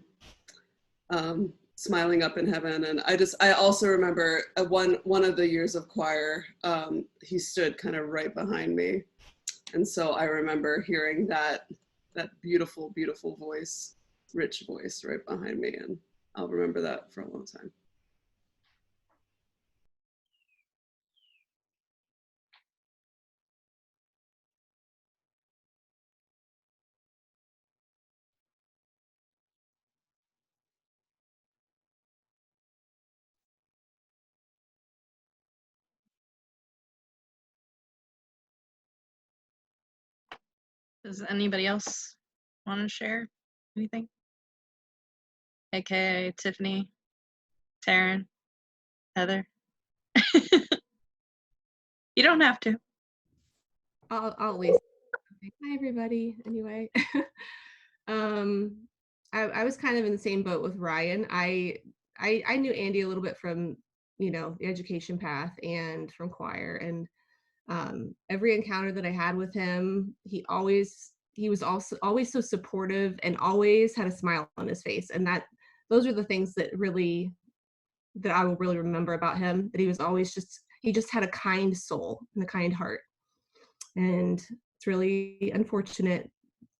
smiling up in heaven. And I also remember one of the years of choir, he stood kind of right behind me. And so I remember hearing that beautiful, beautiful voice, rich voice right behind me. And I'll remember that for a long time. Does anybody else want to share anything? AKA Tiffany, Taryn, Heather. You don't have to. I'll at least. Hi everybody. Anyway, I was kind of in the same boat with Ryan. I knew Andy a little bit from, you know, the education path and from choir, and every encounter that I had with him, he was also always so supportive and always had a smile on his face, and those are the things that I will really remember about him. That he was always he just had a kind soul and a kind heart. And it's really unfortunate,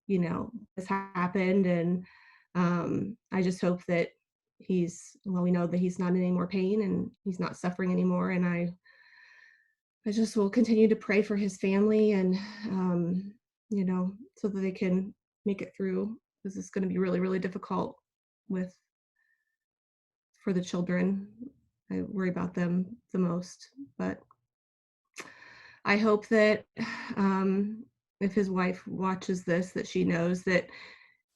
you know, this happened. And I just hope that we know that he's not in any more pain and he's not suffering anymore. And I just will continue to pray for his family and, you know, so that they can make it through. This is going to be really, really difficult for the children. I worry about them the most, but I hope that if his wife watches this, that she knows that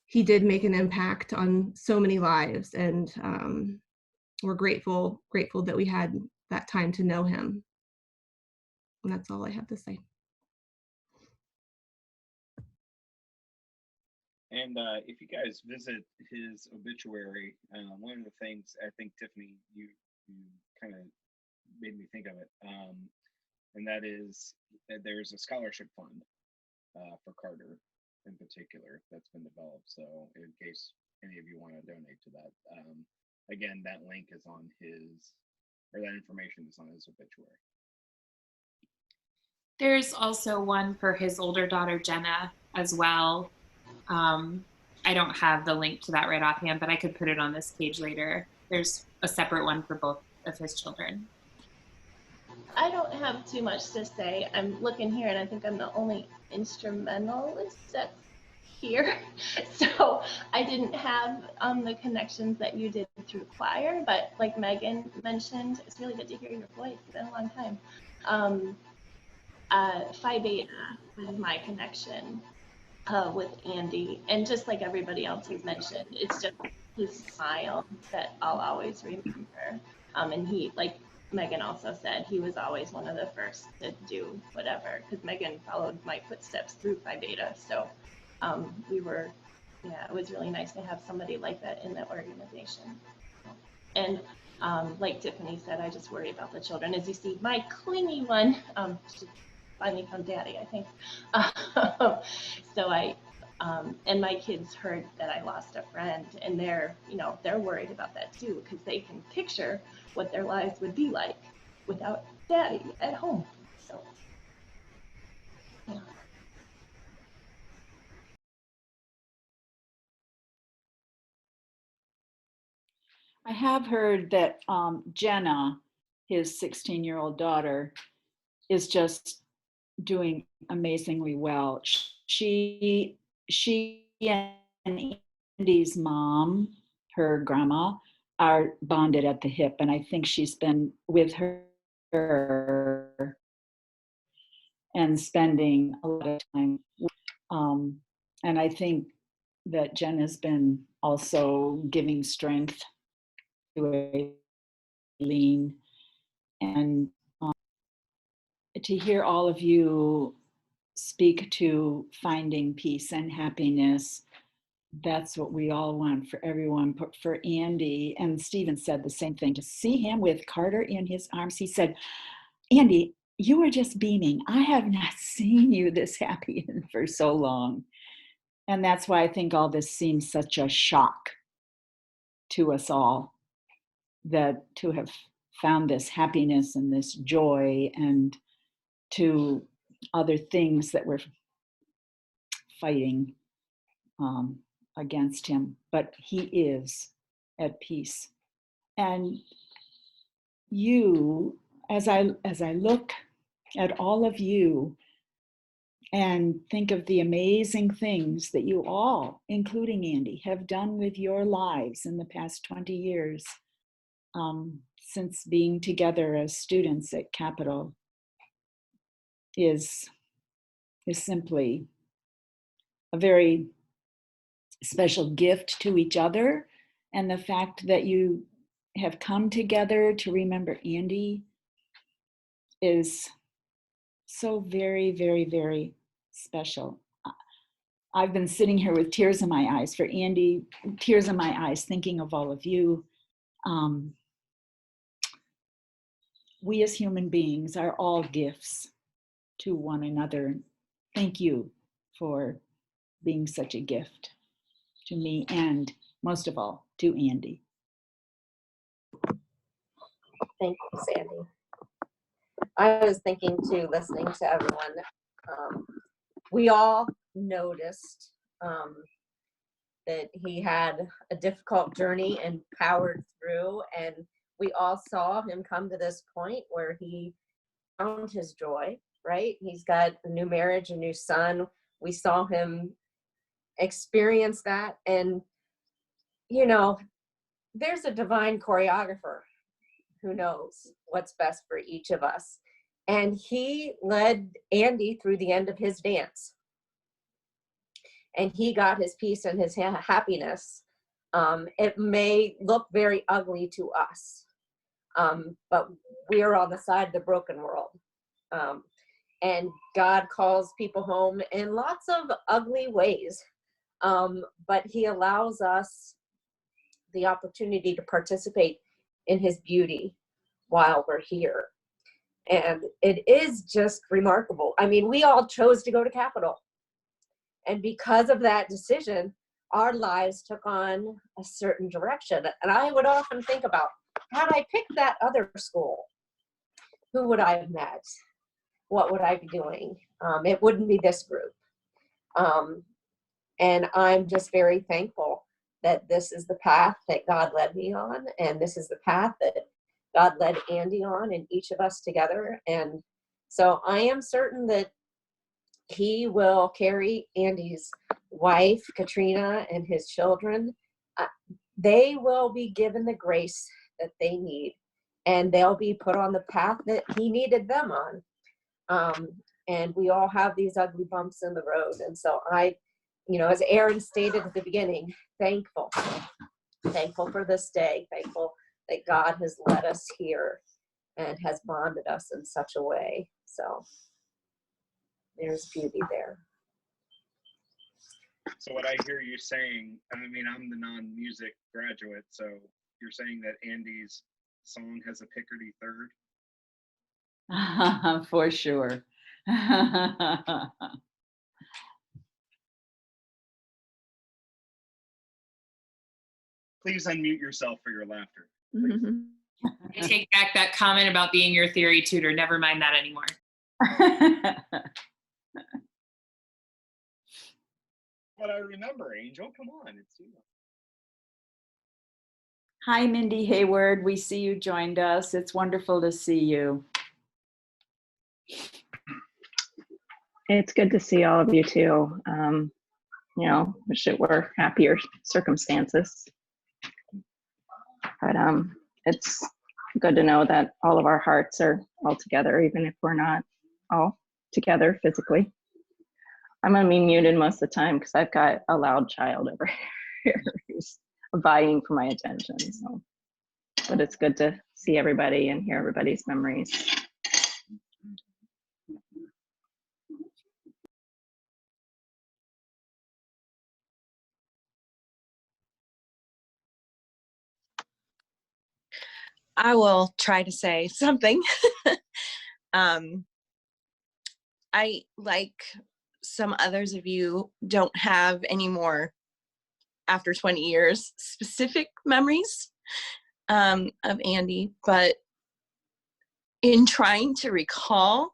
he did make an impact on so many lives, and we're grateful that we had that time to know him. And that's all I have to say. And if you guys visit his obituary, one of the things I think, Tiffany, you kind of made me think of it, and that is that there's a scholarship fund for Carter in particular that's been developed. So in case any of you want to donate to that, again, that link is on that information is on his obituary. There's also one for his older daughter, Jenna, as well. I don't have the link to that right offhand, but I could put it on this page later. There's a separate one for both of his children. I don't have too much to say. I'm looking here and I think I'm the only instrumentalist that's here. So I didn't have the connections that you did through choir, but like Megan mentioned, it's really good to hear your voice. It's been a long time. Phi Beta was my connection with Andy, and just like everybody else has mentioned, it's just his smile that I'll always remember. And he, like Megan also said, he was always one of the first to do whatever, because Megan followed my footsteps through Phi Beta. So it was really nice to have somebody like that in the organization. And Like Tiffany said, I just worry about the children. As you see, my clingy one, she's finally found daddy, I think. So and my kids heard that I lost a friend, and they're worried about that too, because they can picture what their lives would be like without daddy at home. So, yeah. I have heard that Jenna, his 16-year-old daughter, is just doing amazingly well. She and Andy's mom, her grandma, are bonded at the hip, and I think she's been with her and spending a lot of time. And I think that Jen has been also giving strength to Aileen, and to hear all of you speak to finding peace and happiness. That's what we all want for everyone. But for Andy, and Stephen said the same thing, to see him with Carter in his arms, he said, Andy, you are just beaming. I have not seen you this happy for so long. And that's why I think all this seems such a shock to us all, that to have found this happiness and this joy, and to other things that were fighting against him, but he is at peace. And you, as I look at all of you and think of the amazing things that you all, including Andy, have done with your lives in the past 20 years, since being together as students at Capitol, is simply a very special gift to each other. And the fact that you have come together to remember Andy is so very, very, very special. I've been sitting here with tears in my eyes for Andy, tears in my eyes, thinking of all of you. We as human beings are all gifts to one another. Thank you for being such a gift to me, and most of all, to Andy. Thank you, Sandy. I was thinking too, listening to everyone, we all noticed that he had a difficult journey and powered through, and we all saw him come to this point where he found his joy, right? He's got a new marriage, a new son. We saw him experience that, and there's a divine choreographer who knows what's best for each of us. And he led Andy through the end of his dance. And he got his peace and his happiness. It may look very ugly to us, but we are on the side of the broken world. And God calls people home in lots of ugly ways, but he allows us the opportunity to participate in his beauty while we're here. And it is just remarkable. I mean, we all chose to go to Capitol. And because of that decision, our lives took on a certain direction. And I would often think about, had I picked that other school, who would I have met? What would I be doing? It wouldn't be this group. And I'm just very thankful that this is the path that God led me on. And this is the path that God led Andy on, and each of us together. And so I am certain that he will carry Andy's wife, Katrina, and his children. They will be given the grace that they need, and they'll be put on the path that he needed them on. And we all have these ugly bumps in the road. And so I, as Aaron stated at the beginning, thankful for this day, thankful that God has led us here and has bonded us in such a way. So there's beauty there. So what I hear you saying, I mean, I'm the non-music graduate, so you're saying that Andy's song has a Picardy third? For sure. Please unmute yourself for your laughter. I take back that comment about being your theory tutor. Never mind that anymore. But I remember, Angel, come on, it's you. Hi, Mindy Hayward. We see you joined us. It's wonderful to see you. It's good to see all of you too. You know, wish it were happier circumstances. But it's good to know that all of our hearts are all together, even if we're not all together physically. I'm gonna be muted most of the time because I've got a loud child over here who's vying for my attention. So, but it's good to see everybody and hear everybody's memories. I will try to say something. I, like some others of you, don't have any more, after 20 years, specific memories of Andy, but in trying to recall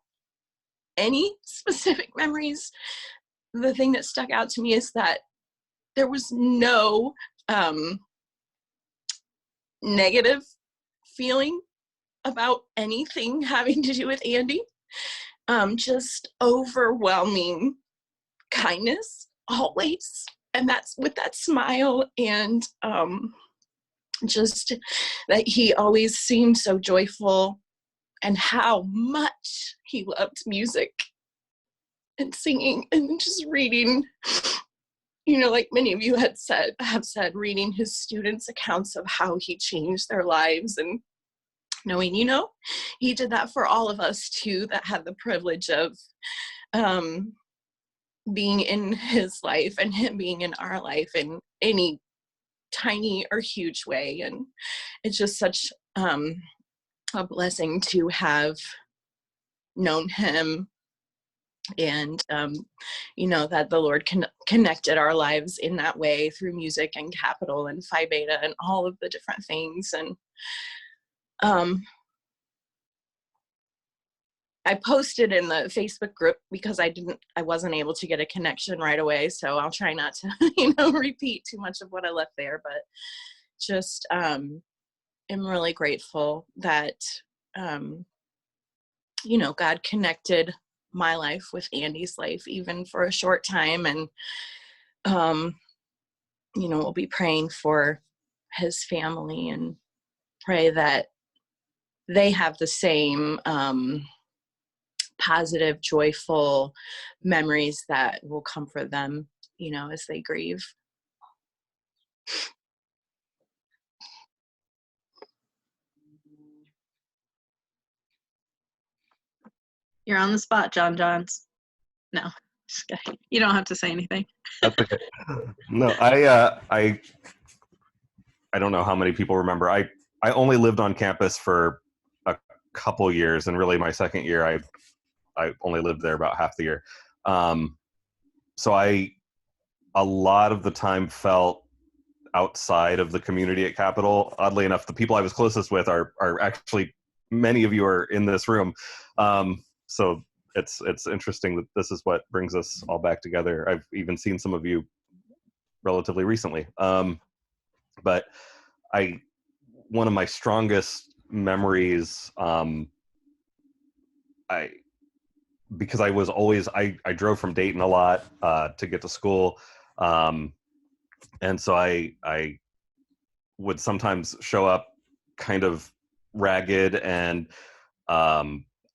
any specific memories, the thing that stuck out to me is that there was no negative feeling about anything having to do with Andy. Just overwhelming kindness always, and that's with that smile, and just that he always seemed so joyful, and how much he loved music and singing and just reading, you know, like many of you have said, reading his students' accounts of how he changed their lives, and knowing, you know, he did that for all of us too, that had the privilege of being in his life and him being in our life in any tiny or huge way. And it's just such a blessing to have known him, and you know, that the Lord connected our lives in that way through music and Capital and Phi Beta and all of the different things. And I posted in the Facebook group because I wasn't able to get a connection right away, so I'll try not to, you know, repeat too much of what I left there, but just am really grateful that you know, God connected my life with Andy's life, even for a short time, and you know, we'll be praying for his family and pray that they have the same positive, joyful memories that will comfort them, you know, as they grieve. You're on the spot, John Johns. No, just kidding. You don't have to say anything. That's okay. No, I don't know how many people remember. I only lived on campus for a couple years, and really my second year, I only lived there about half the year. So a lot of the time felt outside of the community at Capitol. Oddly enough, the people I was closest with are actually, many of you are in this room. So it's interesting that this is what brings us all back together. I've even seen some of you relatively recently. But one of my strongest memories, because I was always, I drove from Dayton a lot to get to school. And so I would sometimes show up kind of ragged, and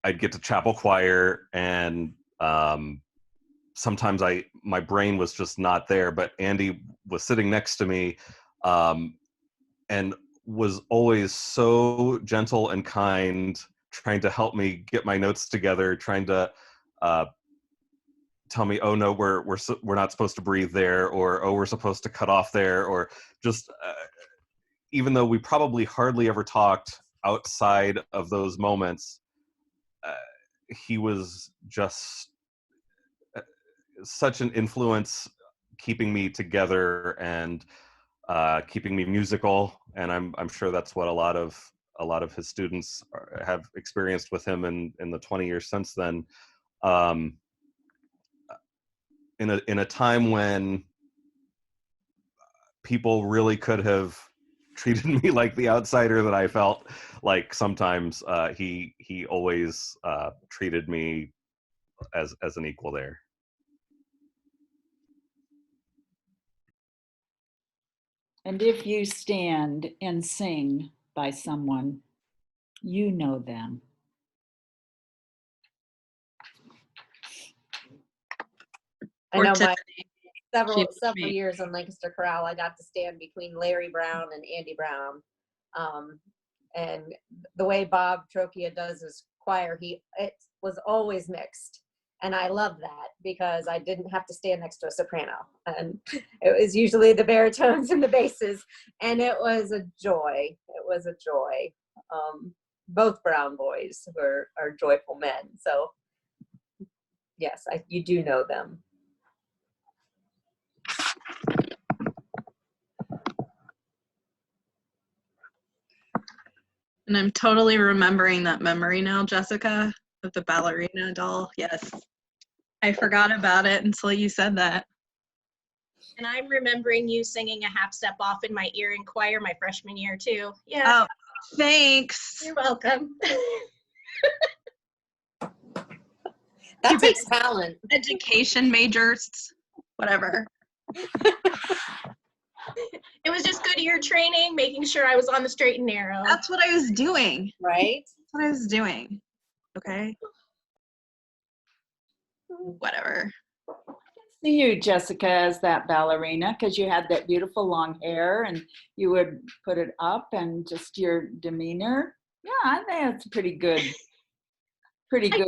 I'd get to Chapel Choir, and sometimes my brain was just not there, but Andy was sitting next to me and was always so gentle and kind, trying to help me get my notes together, trying to tell me, oh no, we're not supposed to breathe there, or oh, we're supposed to cut off there, or just even though we probably hardly ever talked, outside of those moments, he was just such an influence, keeping me together and keeping me musical. And I'm sure that's what a lot of his students have experienced with him in the 20 years since then. In a time when people really could have treated me like the outsider that I felt like sometimes, he always treated me as an equal there. And if you stand and sing by someone, you know them. I know my She- several years in Lancaster Chorale, I got to stand between Larry Brown and Andy Brown. And the way Bob Trocchia does his choir, it was always mixed. And I love that because I didn't have to stand next to a soprano. And it was usually the baritones and the basses. And it was a joy. It was a joy. Both Brown boys are joyful men. So yes, you do know them. And I'm totally remembering that memory now, Jessica, of the ballerina doll. Yes. I forgot about it until you said that. And I'm remembering you singing a half step off in my ear in choir my freshman year too. Yeah. Oh, thanks. You're welcome. That takes talent. Education majors, whatever. It was just good ear training, making sure I was on the straight and narrow. That's what I was doing. Right? That's what I was doing. Okay. Whatever. See you, Jessica, as that ballerina, because you had that beautiful long hair and you would put it up, and just your demeanor. Yeah, I think it's pretty good. Pretty good.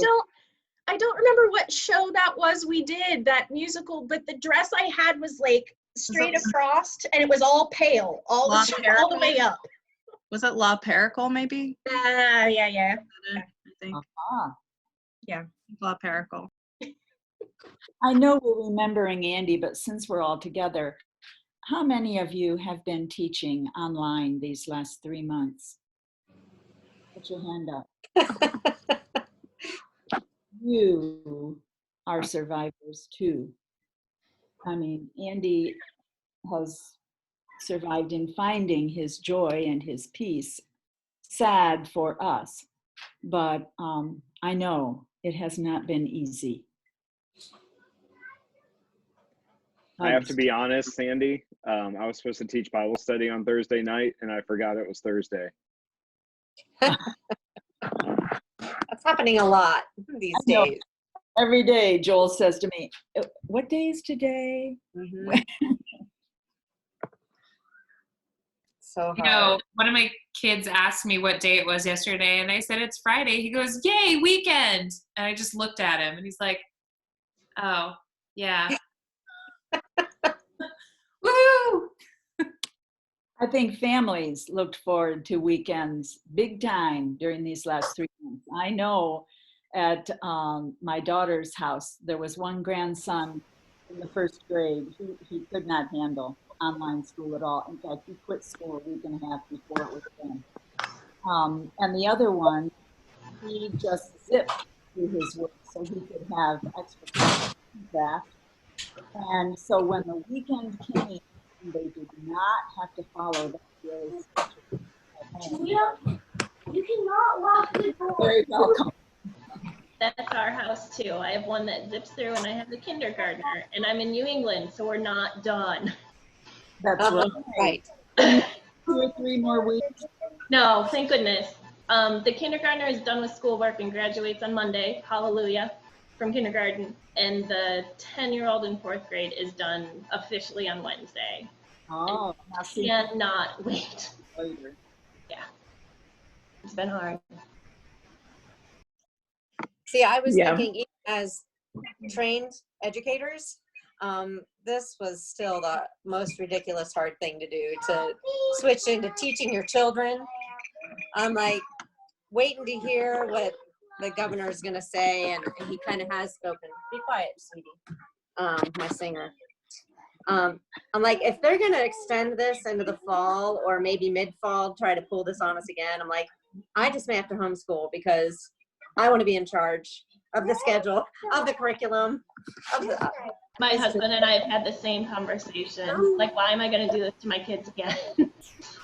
I don't remember what show that was we did, that musical, but the dress I had was like straight across and it was all pale, all the way up. Was it La Pericle maybe? Yeah. I think. Yeah. La Pericle. I know we're remembering Andy, but since we're all together, how many of you have been teaching online these last 3 months? Put your hand up. You are survivors too. I mean, Andy has survived in finding his joy and his peace. Sad for us, but I know it has not been easy. I have to be honest, Sandy. I was supposed to teach Bible study on Thursday night, and I forgot it was Thursday. That's happening a lot these days. Every day, Joel says to me, "What day is today?" Mm-hmm. So hard. You know, one of my kids asked me what day it was yesterday, and I said it's Friday. He goes, "Yay, weekend!" And I just looked at him, and he's like, "Oh, yeah." Woo! I think families looked forward to weekends big time during these last 3 months. I know at my daughter's house, there was one grandson in the first grade. He could not handle online school at all. In fact, he quit school a week and a half before it was done. And the other one, he just zipped through his work so he could have extra feedback. And so when the weekend came, they did not have to follow that daily schedule at home. You cannot lock the door. Very welcome. That's our house too. I have one that zips through, and I have the kindergartner, and I'm in New England, so we're not done. That's right. 2 or 3 more weeks. No, thank goodness. The kindergartner is done with schoolwork and graduates on Monday. Hallelujah. From kindergarten, and the 10-year-old in 4th grade is done officially on Wednesday. Oh, I cannot wait. Later. Yeah, it's been hard. See, I was Yeah. thinking, even as trained educators, this was still the most ridiculous hard thing to do, to switch into teaching your children I'm like waiting to hear what the governor is going to say, and he kind of has spoken. Be quiet, sweetie. My singer. I'm like, if they're going to extend this into the fall or maybe mid-fall, try to pull this on us again, I'm like, I just may have to homeschool because I want to be in charge of the schedule, of the curriculum. My husband and I have had the same conversation. Like, why am I going to do this to my kids again?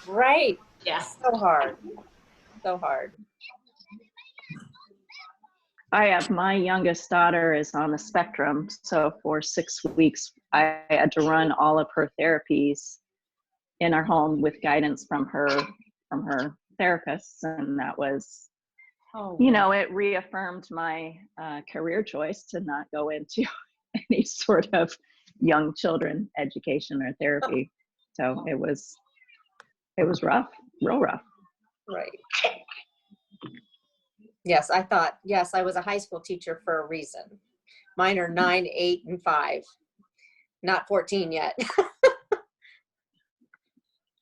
Right. Yeah. So hard. So hard. I have my youngest daughter is on the spectrum. So for 6 weeks, I had to run all of her therapies in our home with guidance from her therapists. And that was, you know, it reaffirmed my career choice to not go into any sort of young children education or therapy. So it was rough, real rough. Right. Yes, I thought, yes, I was a high school teacher for a reason. Mine are 9, 8, and 5. Not 14 yet.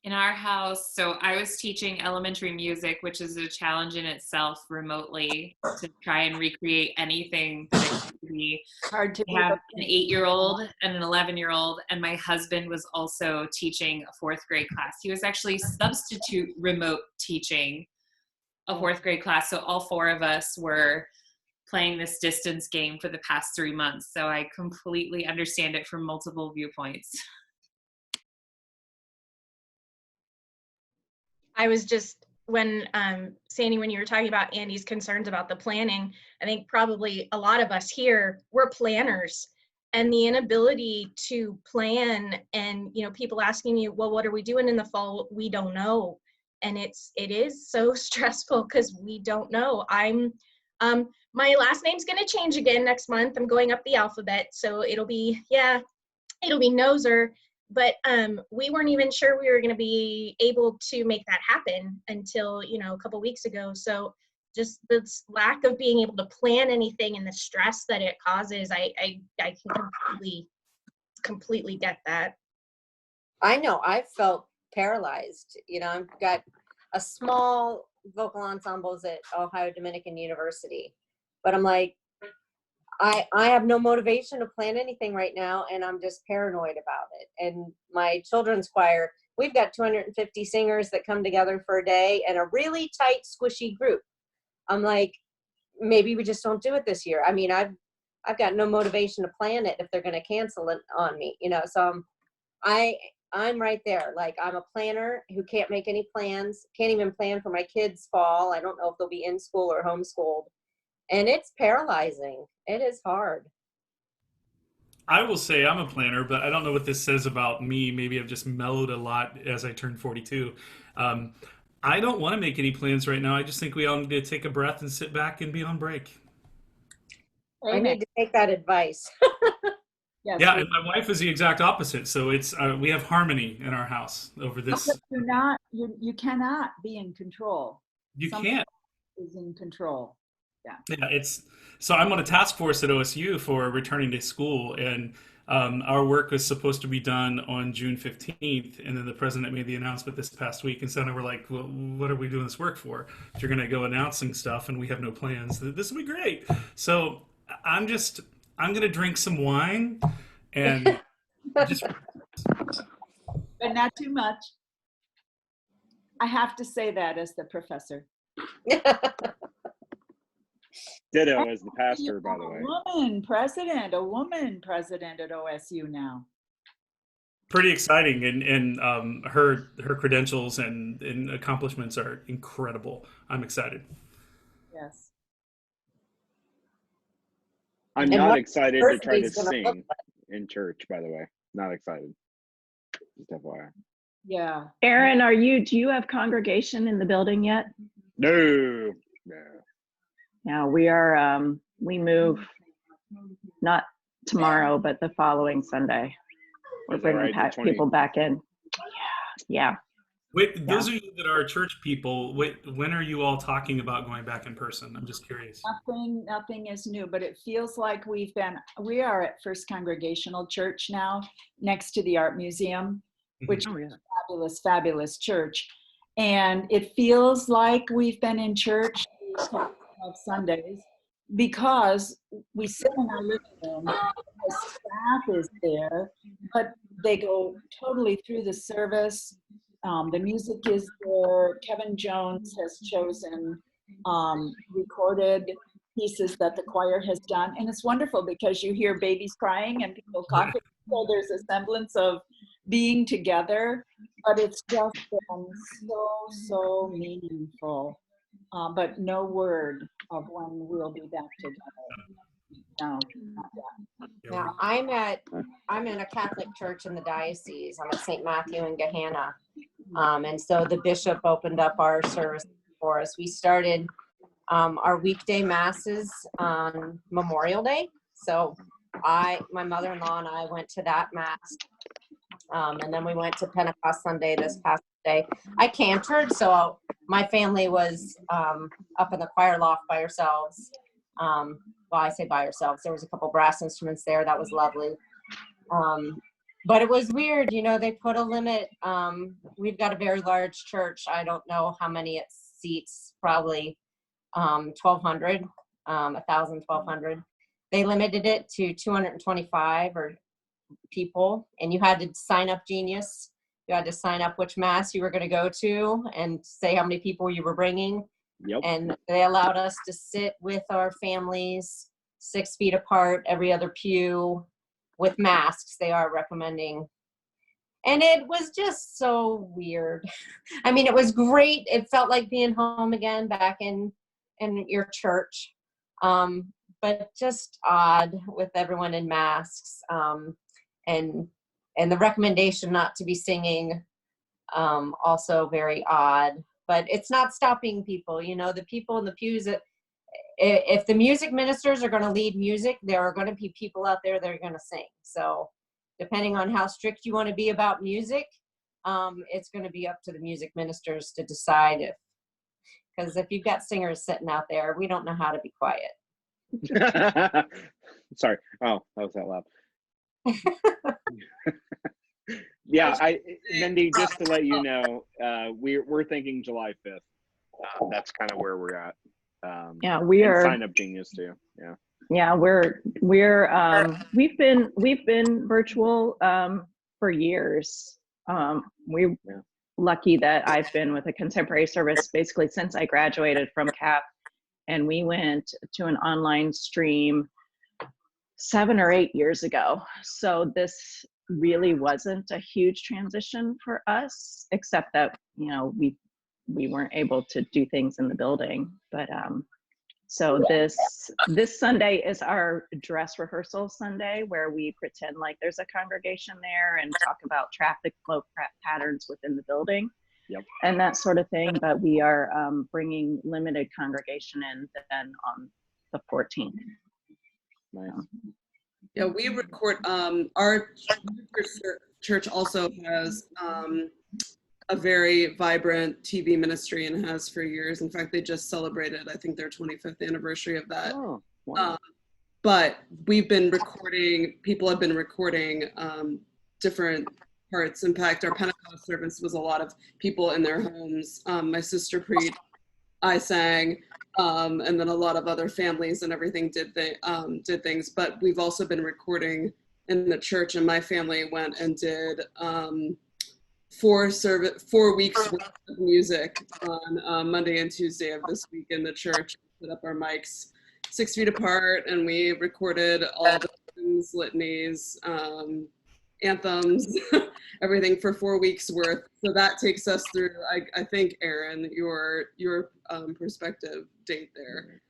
In our house, so I was teaching elementary music, which is a challenge in itself remotely to try and recreate anything that it could be. Hard to have an 8-year-old and an 11-year-old, and my husband was also teaching a 4th grade class. He was actually substitute remote teaching a 4th grade class. So all 4 of us were playing this distance game for the past 3 months. So I completely understand it from multiple viewpoints. I was just, when Sandy, when you were talking about Andy's concerns about the planning, I think probably a lot of us here, we're planners, and the inability to plan, and you know, people asking you, well, what are we doing in the fall? We don't know. And it is so stressful because we don't know. My last name's gonna change again next month. I'm going up the alphabet, so it'll be Noser. But we weren't even sure we were going to be able to make that happen until, you know, a couple weeks ago. So just this lack of being able to plan anything and the stress that it causes, I can completely get that. I know, I felt paralyzed. You know, I've got a small vocal ensembles at Ohio Dominican University, but I'm like, I have no motivation to plan anything right now, and I'm just paranoid about it. And my children's choir, we've got 250 singers that come together for a day and a really tight, squishy group. I'm like, maybe we just don't do it this year. I mean, I've got no motivation to plan it if they're going to cancel it on me, you know. So I'm right there. Like, I'm a planner who can't make any plans, can't even plan for my kids' fall. I don't know if they'll be in school or homeschooled. And it's paralyzing. It is hard. I will say I'm a planner, but I don't know what this says about me. Maybe I've just mellowed a lot as I turned 42. I don't want to make any plans right now. I just think we all need to take a breath and sit back and be on break. I need to take that advice. Yes, yeah, and my wife is the exact opposite. So it's we have harmony in our house over this. You cannot be in control. You Something can't. is in control. Yeah. Yeah, so I'm on a task force at OSU for returning to school, and our work was supposed to be done on June 15th, and then the president made the announcement this past week, and so now we're like, well, what are we doing this work for? If you're going to go announcing stuff and we have no plans, this will be great. So I'm going to drink some wine and just... But not too much. I have to say that as the professor. Ditto as the pastor, by the way. A woman president at OSU now. Pretty exciting, and her credentials and accomplishments are incredible. I'm excited. Yes. I'm not excited to try to sing in church, by the way. Not excited. Just FYI. Yeah. Aaron, do you have congregation in the building yet? No. Yeah, we move not tomorrow, but the following Sunday. We're bringing people back in. Yeah. Wait, those of you that are church people, when are you all talking about going back in person? I'm just curious. Nothing is new, but it feels like we are at First Congregational Church now, next to the Art Museum, which is a fabulous, fabulous church. And it feels like we've been in church of Sundays because we sit in our living room, the staff is there, but they go totally through the service. The music is there. Kevin Jones has chosen recorded pieces that the choir has done. And it's wonderful because you hear babies crying and people coughing. So there's a semblance of being together, but it's just been so meaningful. But no word of when we'll be back together. No, not yet. Now I'm in a Catholic church in the diocese. I'm at St. Matthew in Gahanna. And so the bishop opened up our service for us. We started our weekday masses on Memorial Day. So my mother-in-law and I went to that mass. And then we went to Pentecost Sunday this past day. I cantored, so my family was up in the choir loft by ourselves. Well, I say by ourselves. There was a couple brass instruments there. That was lovely. But it was weird, they put a limit. We've got a very large church. I don't know how many it seats, probably 1,200, 1,000, 1,200. They limited it to 225 or people, and you had to sign up, Genius. You had to sign up which mass you were going to go to and say how many people you were bringing. Yep. And they allowed us to sit with our families 6 feet apart, every other pew, with masks. They are recommending. And it was just so weird. I mean, it was great. It felt like being home again, back in your church. But just odd with everyone in masks. And the recommendation not to be singing, also very odd. But it's not stopping people. The people in the pews, if the music ministers are going to lead music, there are going to be people out there that are going to sing. So depending on how strict you want to be about music, it's going to be up to the music ministers to decide because if you've got singers sitting out there, we don't know how to be quiet. Sorry. Oh, that was that loud. Yeah, Mindy, just to let you know, we're thinking July 5th. That's kind of where we're at. Yeah, we are. Sign Up Genius too. Yeah. Yeah, we've been virtual for years. We're lucky that I've been with a contemporary service basically since I graduated from CAP, and we went to an online stream 7 or 8 years ago. So this really wasn't a huge transition for us, except that we weren't able to do things in the building. But so this Sunday is our dress rehearsal Sunday, where we pretend like there's a congregation there and talk about traffic flow patterns within the building. Yep. And that sort of thing. But we are bringing limited congregation in then on the 14th. Nice. Yeah, we record. Our church also has a very vibrant TV ministry and has for years. In fact, they just celebrated, I think, their 25th anniversary of that. Oh, wow. But we've been recording, people have been recording different parts. In fact, our Pentecost service was a lot of people in their homes. My sister preached, I sang, and then a lot of other families and everything did things. But we've also been recording in the church, and my family went and did 4 weeks worth of music on Monday and Tuesday of this week in the church. Put up our mics 6 feet apart, and we recorded all the hymns, litanies, anthems, everything for 4 weeks worth. So that takes us through, I think, Aaron, your perspective date there.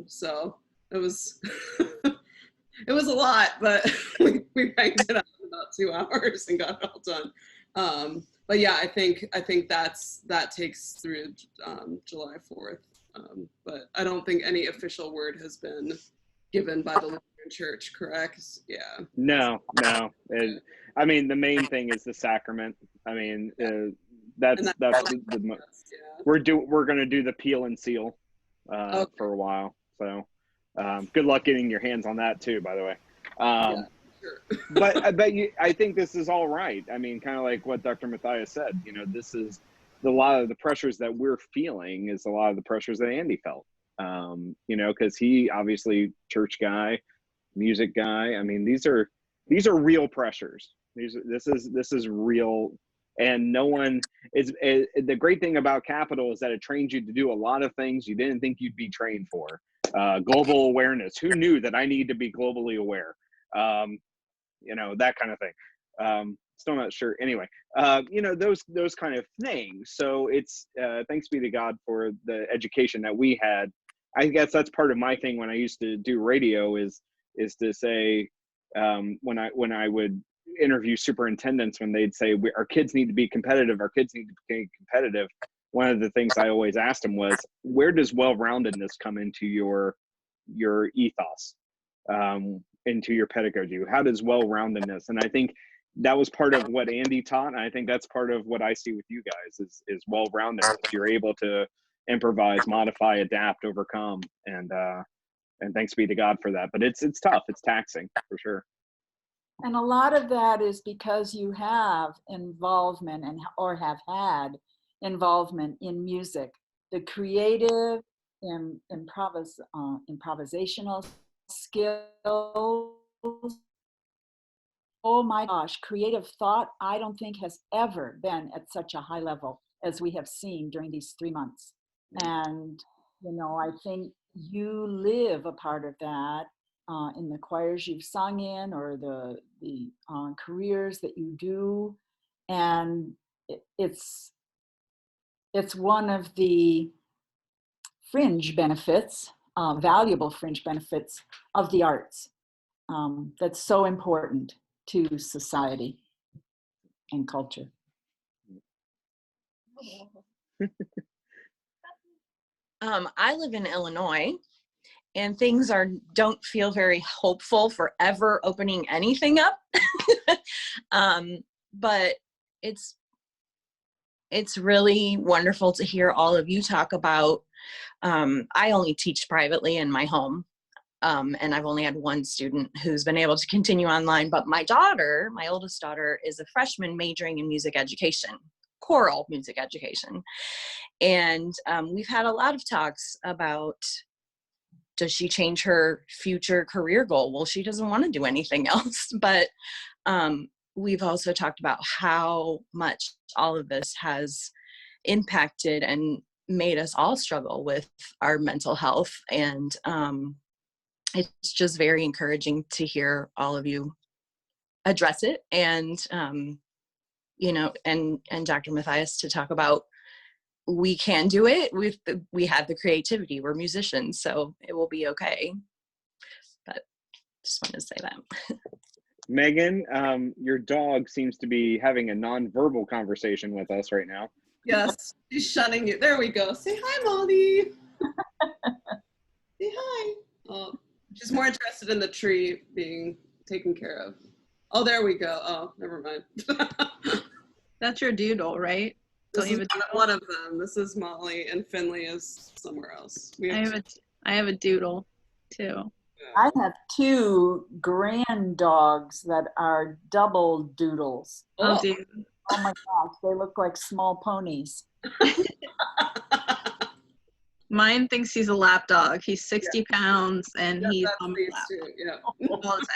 So it was it was a lot, but we banged it out in about 2 hours and got it all done. But yeah, I think that takes through July 4th. But I don't think any official word has been given by the Lutheran Church, correct? Yeah. No. I mean, the main thing is the sacrament. I mean, that's the we're going to do the peel and seal for a while. So good luck getting your hands on that too, by the way. But I think this is all right. I mean, kind of like what Dr. Matthias said, this is a lot of the pressures that we're feeling is a lot of the pressures that Andy felt. You know, because he obviously church guy, music guy. I mean, these are real pressures. This is real, and no one is. The great thing about Capital is that it trains you to do a lot of things you didn't think you'd be trained for. Global awareness. Who knew that I need to be globally aware? You know, that kind of thing. Still not sure. Anyway, you know, those kind of things. So it's thanks be to God for the education that we had. I guess that's part of my thing when I used to do radio is to say when I would interview superintendents, when they'd say our kids need to be competitive, our kids need to be competitive. One of the things I always asked them was, where does well-roundedness come into your ethos, into your pedagogy? How does well-roundedness? And I think that was part of what Andy taught, and I think that's part of what I see with you guys is well-roundedness. You're able to improvise, modify, adapt, overcome, and thanks be to God for that. But it's tough, it's taxing for sure. And a lot of that is because you have involvement or have had involvement in music, the creative and improvisational skills. Oh my gosh, creative thought, I don't think has ever been at such a high level as we have seen during these 3 months. And, you know, I think you live a part of that in the choirs you've sung in, or the careers that you do. And it's one of the fringe benefits, valuable fringe benefits of the arts. That's so important to society and culture. I live in Illinois, and things don't feel very hopeful for ever opening anything up. But it's really wonderful to hear all of you talk about. I only teach privately in my home, and I've only had one student who's been able to continue online. But my daughter, my oldest daughter, is a freshman majoring in music education, choral music education. And we've had a lot of talks about, does she change her future career goal? Well, she doesn't want to do anything else. But we've also talked about how much all of this has impacted and made us all struggle with our mental health. And it's just very encouraging to hear all of you address it. And, you know, and Dr. Matthias to talk about, we can do it. We have the creativity. We're musicians, so it will be okay. But just wanted to say that. Megan, your dog seems to be having a nonverbal conversation with us right now. Yes, she's shunning you. There we go. Say hi, Molly. Say hi. Oh, she's more interested in the tree being taken care of. Oh, there we go. Oh, never mind. That's your doodle, right? This is one of them. This is Molly, and Finley is somewhere else. I have a doodle too. I have 2 grand dogs that are double doodles. Oh, dude. Oh my gosh, they look like small ponies. Mine thinks he's a lap dog. He's 60 pounds and he's on my lap all the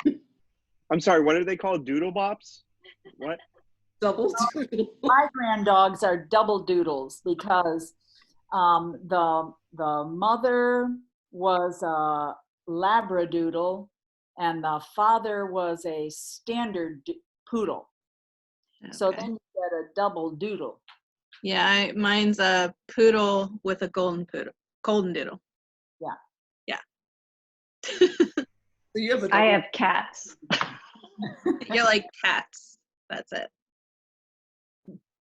time. I'm sorry, what are they called? Doodle bops? What? Double doodle. My grand dogs are double doodles because the mother was a Labradoodle and the father was a standard poodle. Okay. So then you get a double doodle. Yeah, mine's a poodle with a golden doodle. Yeah. So I have cats. You're like cats. That's it.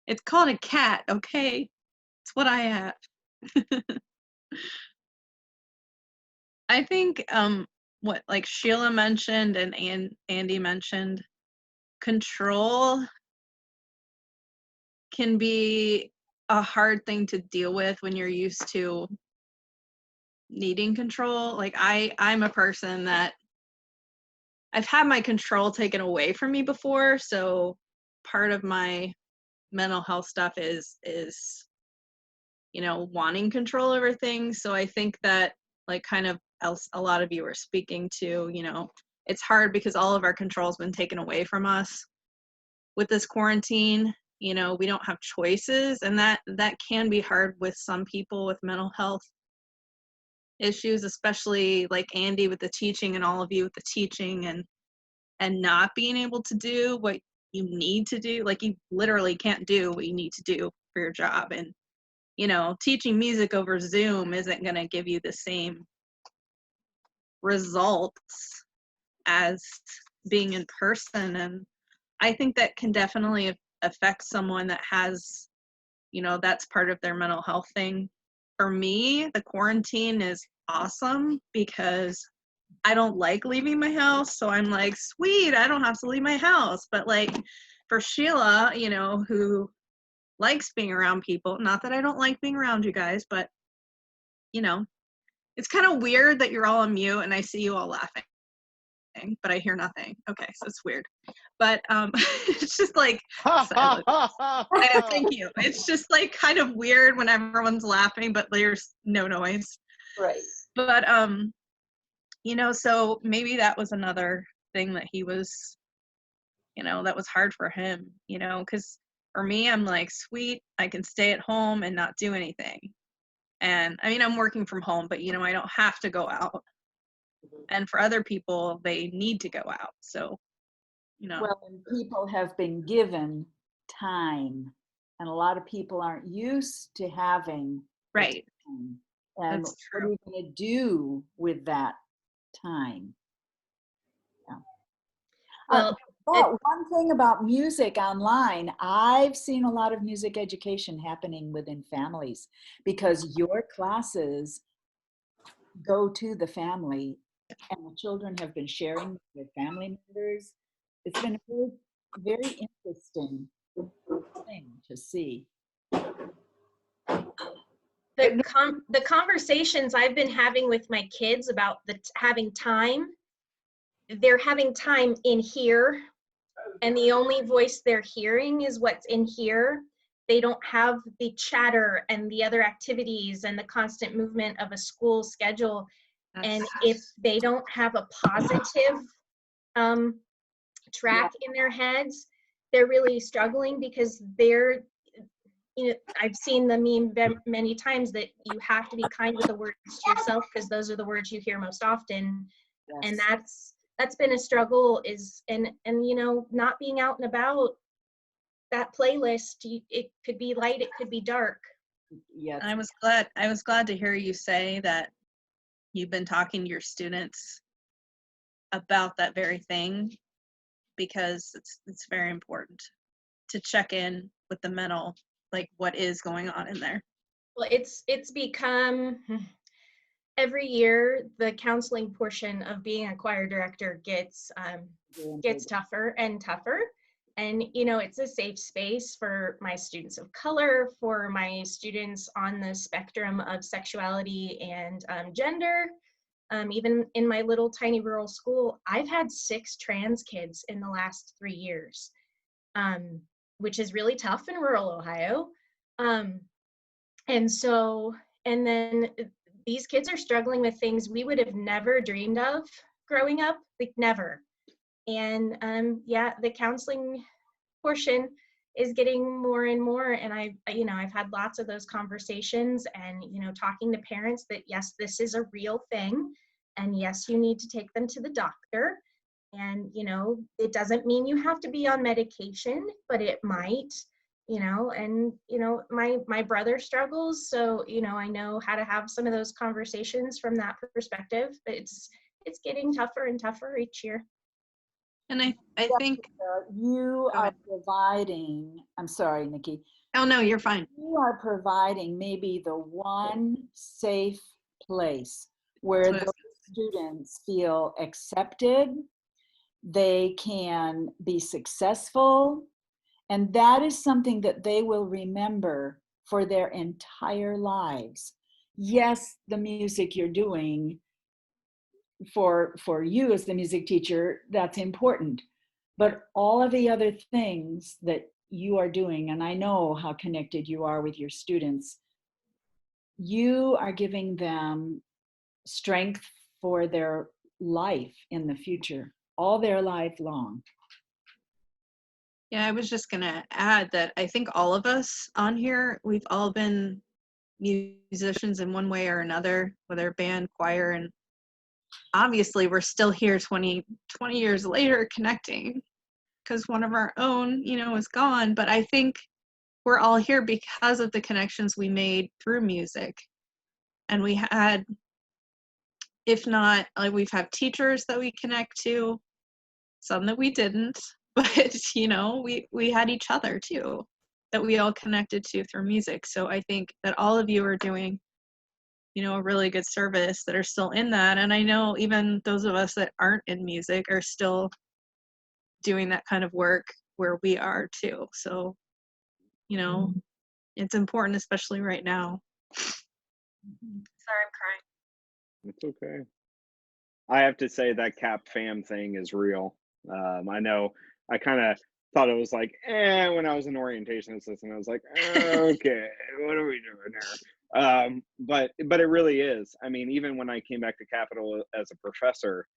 It's called a cat, okay? It's what I have. I think what like Sheila mentioned and Andy mentioned, control can be a hard thing to deal with when you're used to needing control. Like I'm a person that I've had my control taken away from me before, so part of my mental health stuff is you know, wanting control over things. So I think that, like, kind of else a lot of you are speaking to, you know, it's hard because all of our control's been taken away from us with this quarantine. You know, we don't have choices, and that can be hard with some people with mental health issues, especially like Andy with the teaching and all of you with the teaching, and not being able to do what you need to do. Like, you literally can't do what you need to do for your job. And, you know, teaching music over Zoom isn't going to give you the same results as being in person. And I think that can definitely affect someone that has, you know, that's part of their mental health thing. For me, the quarantine is awesome because I don't like leaving my house. So I'm like, sweet, I don't have to leave my house. But like for Sheila, you know, who likes being around people, not that I don't like being around you guys, but, you know, it's kind of weird that you're all on mute and I see you all laughing, but I hear nothing. Okay, so it's weird. But it's just like, thank you. It's just like kind of weird when everyone's laughing, but there's no noise. Right. But, you know, so maybe that was another thing that he was, you know, that was hard for him, you know, because for me, I'm like, sweet, I can stay at home and not do anything. And I mean, I'm working from home, but, you know, I don't have to go out. And for other people, they need to go out. So, you know. Well, and people have been given time, and a lot of people aren't used to having right time. And That's what are you going to do with that time? Yeah. Well, but one thing about music online, I've seen a lot of music education happening within families because your classes go to the family and the children have been sharing with their family members. It's been a very, very interesting thing to see. The conversations I've been having with my kids about having time, they're having time in here, and the only voice they're hearing is what's in here. They don't have the chatter and the other activities and the constant movement of a school schedule. And if they don't have a positive track in their heads, they're really struggling because they're, you know, I've seen the meme many times that you have to be kind with the words to yourself because those are the words you hear most often. Yes. And that's been a struggle, is and you know, not being out and about. That playlist, it could be light, it could be dark. Yes. I was glad to hear you say that you've been talking to your students about that very thing, because it's very important to check in with the mental, like what is going on in there. Well, it's become every year the counseling portion of being a choir director gets tougher and tougher. And, you know, it's a safe space for my students of color, for my students on the spectrum of sexuality and gender. Even in my little tiny rural school, I've had 6 trans kids in the last 3 years, which is really tough in rural Ohio. And then these kids are struggling with things we would have never dreamed of growing up, like never. And yeah, the counseling portion is getting more and more. And I've had lots of those conversations, and, you know, talking to parents that, yes, this is a real thing. And yes, you need to take them to the doctor. And, you know, it doesn't mean you have to be on medication, but it might, you know. And, you know, my brother struggles. So, you know, I know how to have some of those conversations from that perspective. But it's getting tougher and tougher each year. And I think you are providing, I'm sorry, Nikki. Oh, no, you're fine. You are providing maybe the one safe place where those students feel accepted, they can be successful, and that is something that they will remember for their entire lives. Yes, the music you're doing for you as the music teacher, that's important. But all of the other things that you are doing, and I know how connected you are with your students, you are giving them strength for their life in the future, all their life long. Yeah, I was just gonna add that I think all of us on here, we've all been musicians in one way or another, whether band, choir, and obviously we're still here 20 years later connecting because one of our own, is gone. But I think we're all here because of the connections we made through music. And we had, if not, like we've had teachers that we connect to, some that we didn't, but we had each other too that we all connected to through music. So I think that all of you are doing a really good service that are still in that. And I know even those of us that aren't in music are still doing that kind of work where we are too. So it's important, especially right now. Sorry, I'm crying. It's okay. I have to say that CapFam thing is real. I know I kind of thought it was like, when I was an orientation assistant, I was like, okay, what are we doing here? But it really is. I mean, even when I came back to Capital as a professor,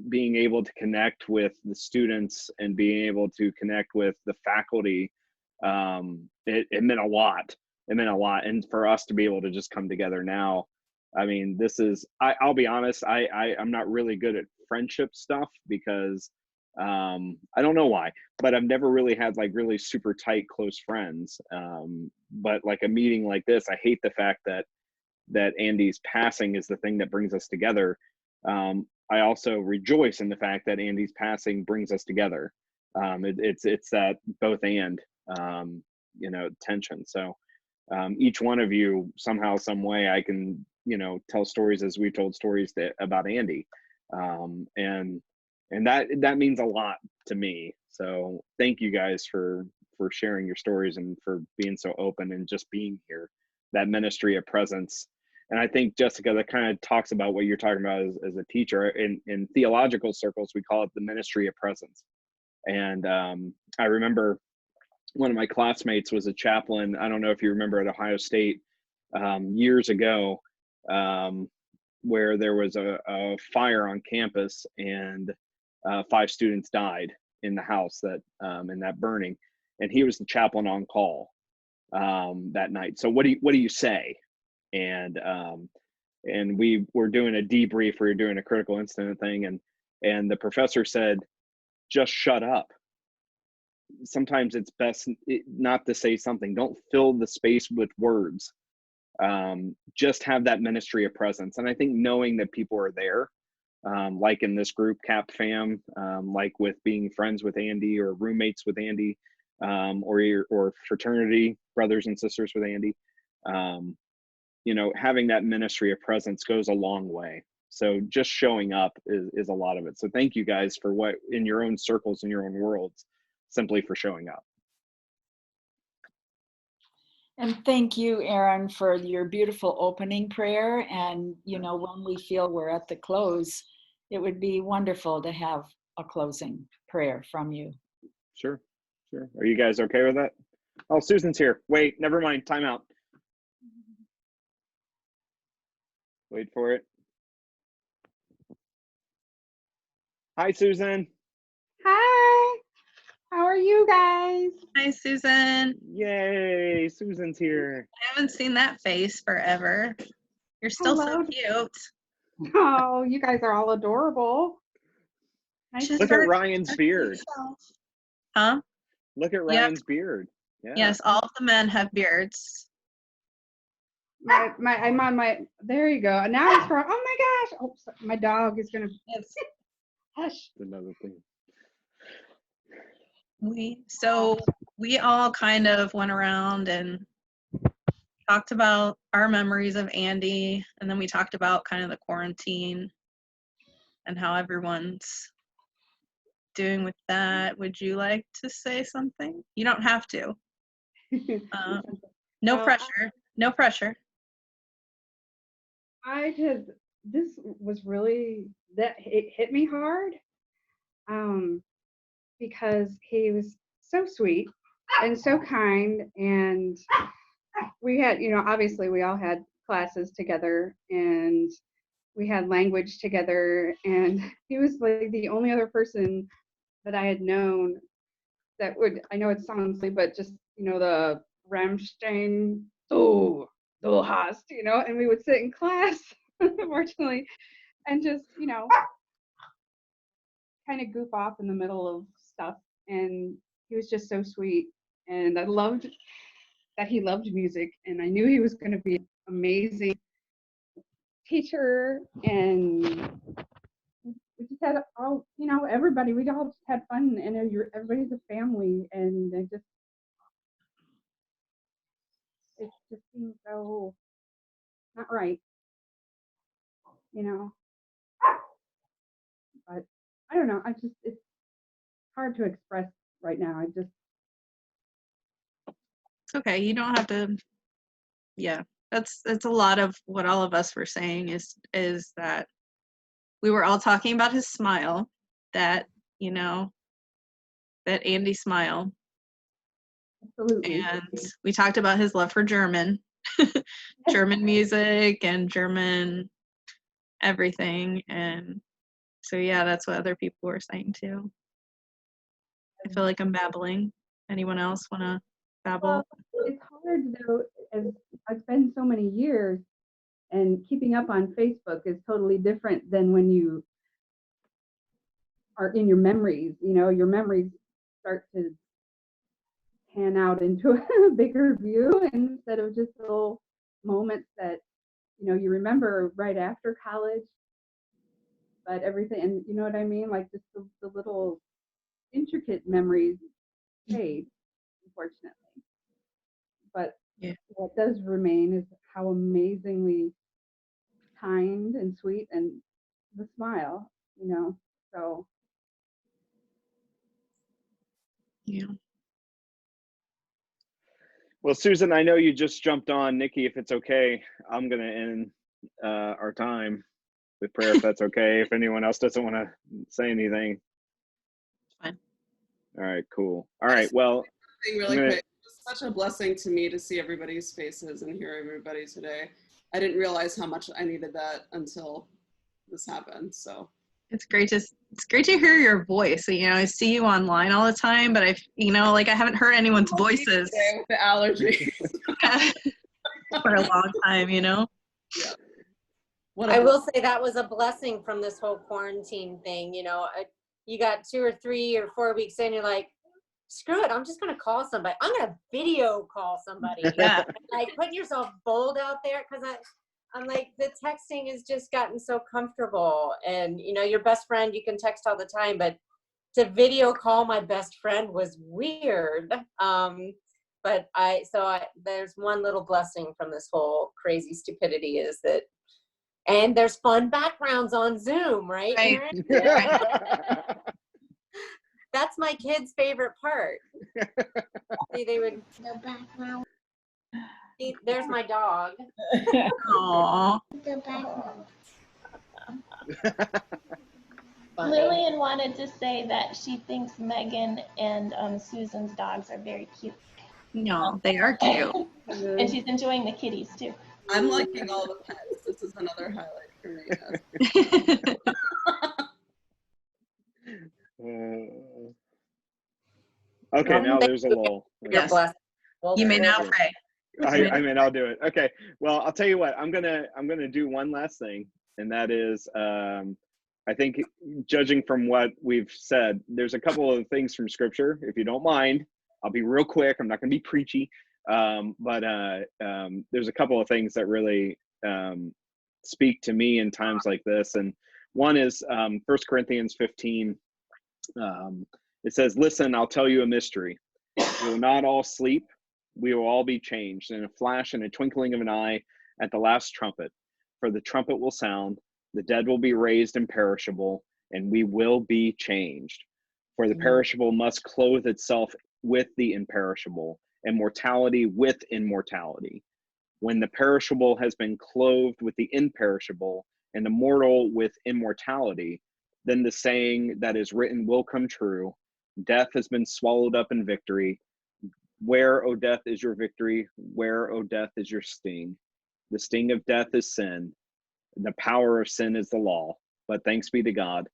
being able to connect with the students and being able to connect with the faculty, it meant a lot. It meant a lot. And for us to be able to just come together now, I mean, this is, I'll be honest, I'm not really good at friendship stuff because I don't know why, but I've never really had like really super tight, close friends. But like a meeting like this, I hate the fact that Andy's passing is the thing that brings us together. I also rejoice in the fact that Andy's passing brings us together. It's that both and, tension. So each one of you, somehow, some way, I can, tell stories as we've told stories about Andy. And that means a lot to me. So thank you guys for sharing your stories and for being so open and just being here, that ministry of presence. And I think, Jessica, that kind of talks about what you're talking about as a teacher. In theological circles, we call it the ministry of presence. And I remember one of my classmates was a chaplain. I don't know if you remember at Ohio State years ago, where there was a fire on campus and 5 students died in the house in that burning, and he was the chaplain on call that night. So what do you say? And we were doing a debrief. We were doing a critical incident thing, and the professor said, "Just shut up. Sometimes it's best not to say something. Don't fill the space with words. Just have that ministry of presence." And I think knowing that people are there, like in this group, CapFam, like with being friends with Andy or roommates with Andy, or fraternity brothers and sisters with Andy, having that ministry of presence goes a long way. So just showing up is a lot of it. So thank you guys for what in your own circles, in your own worlds, simply for showing up. And thank you, Aaron, for your beautiful opening prayer. And, when we feel we're at the close, it would be wonderful to have a closing prayer from you. Sure. Are you guys okay with that? Oh, Susan's here. Wait, never mind. Time out. Wait for it. Hi, Susan. Hi. How are you guys? Hi, Susan. Yay, Susan's here. I haven't seen that face forever. You're still so cute. Oh, you guys are all adorable. Look at Ryan's beard. Huh? Look at Ryan's beard. Yeah. Yes, all of the men have beards. I'm on my, there you go. And now it's for, oh my gosh. Oh, my dog is going to, hush. Another thing. We all kind of went around and talked about our memories of Andy, and then we talked about kind of the quarantine and how everyone's doing with that. Would you like to say something? You don't have to. No pressure. No pressure. This was really, it hit me hard because he was so sweet and so kind. And we had, obviously we all had classes together, and we had language together. And he was like the only other person that I had known that would, I know it sounds silly, but just, the Rammstein, so, du hast, and we would sit in class, unfortunately, and just, kind of goof off in the middle of stuff. And he was just so sweet. And I loved that he loved music. And I knew he was going to be an amazing teacher. And we just had all, everybody, we all just had fun. And everybody's a family. And it just seems so not right, but I don't know. It's hard to express right now. It's okay. You don't have to. Yeah, that's a lot of what all of us were saying is that we were all talking about his smile, that that Andy smile. Absolutely. And we talked about his love for German, German music and German everything. And so, yeah, that's what other people were saying too. I feel like I'm babbling. Anyone else want to babble? Well, it's hard though, as it's been so many years, and keeping up on Facebook is totally different than when you are in your memories. Your memories start to pan out into a bigger view instead of just little moments that you remember right after college. But everything, and you know what I mean, like just the little intricate memories fade, unfortunately. But what does remain is how amazingly kind and sweet, and the smile, so. Yeah. Well, Susan, I know you just jumped on. Nikki, if it's okay, I'm going to end our time with prayer, if that's okay. If anyone else doesn't want to say anything. Fine. All right, cool. All right, well. Really quick. It's such a blessing to me to see everybody's faces and hear everybody today. I didn't realize how much I needed that until this happened. So it's great to hear your voice. I see you online all the time, but I haven't heard anyone's voices with the allergies for a long time. Yeah. I will say that was a blessing from this whole quarantine thing. You got 2 or 3 or 4 weeks in, you're like, screw it, I'm just gonna call somebody. I'm gonna video call somebody. Yeah. Like put yourself bold out there, because I'm like, the texting has just gotten so comfortable, and your best friend you can text all the time, but to video call my best friend was weird. But there's one little blessing from this whole crazy stupidity is that, and there's fun backgrounds on Zoom, right? Aaron? That's my kids' favorite part. See, they would. The background. See, there's my dog. Aww. The background. Lillian wanted to say that she thinks Megan and Susan's dogs are very cute. No, they are cute. And she's enjoying the kitties too. I'm liking all the pets. This is another highlight for me. Okay, now there's a lull. Yes. You may now pray. I mean, I'll do it. Okay. Well, I'll tell you what. I'm gonna do one last thing, and that is, I think, judging from what we've said, there's a couple of things from Scripture. If you don't mind, I'll be real quick. I'm not gonna be preachy, but there's a couple of things that really speak to me in times like this, and one is 1 Corinthians 15. It says, "Listen, I'll tell you a mystery. We will not all sleep. We will all be changed in a flash and a twinkling of an eye at the last trumpet. For the trumpet will sound, the dead will be raised imperishable, and we will be changed. For the perishable must clothe itself with the imperishable, and mortality with immortality. When the perishable has been clothed with the imperishable, and the mortal with immortality, then the saying that is written will come true. Death has been swallowed up in victory. Where, O death, is your victory? Where, O death, is your sting? The sting of death is sin. The power of sin is the law. But thanks be to God,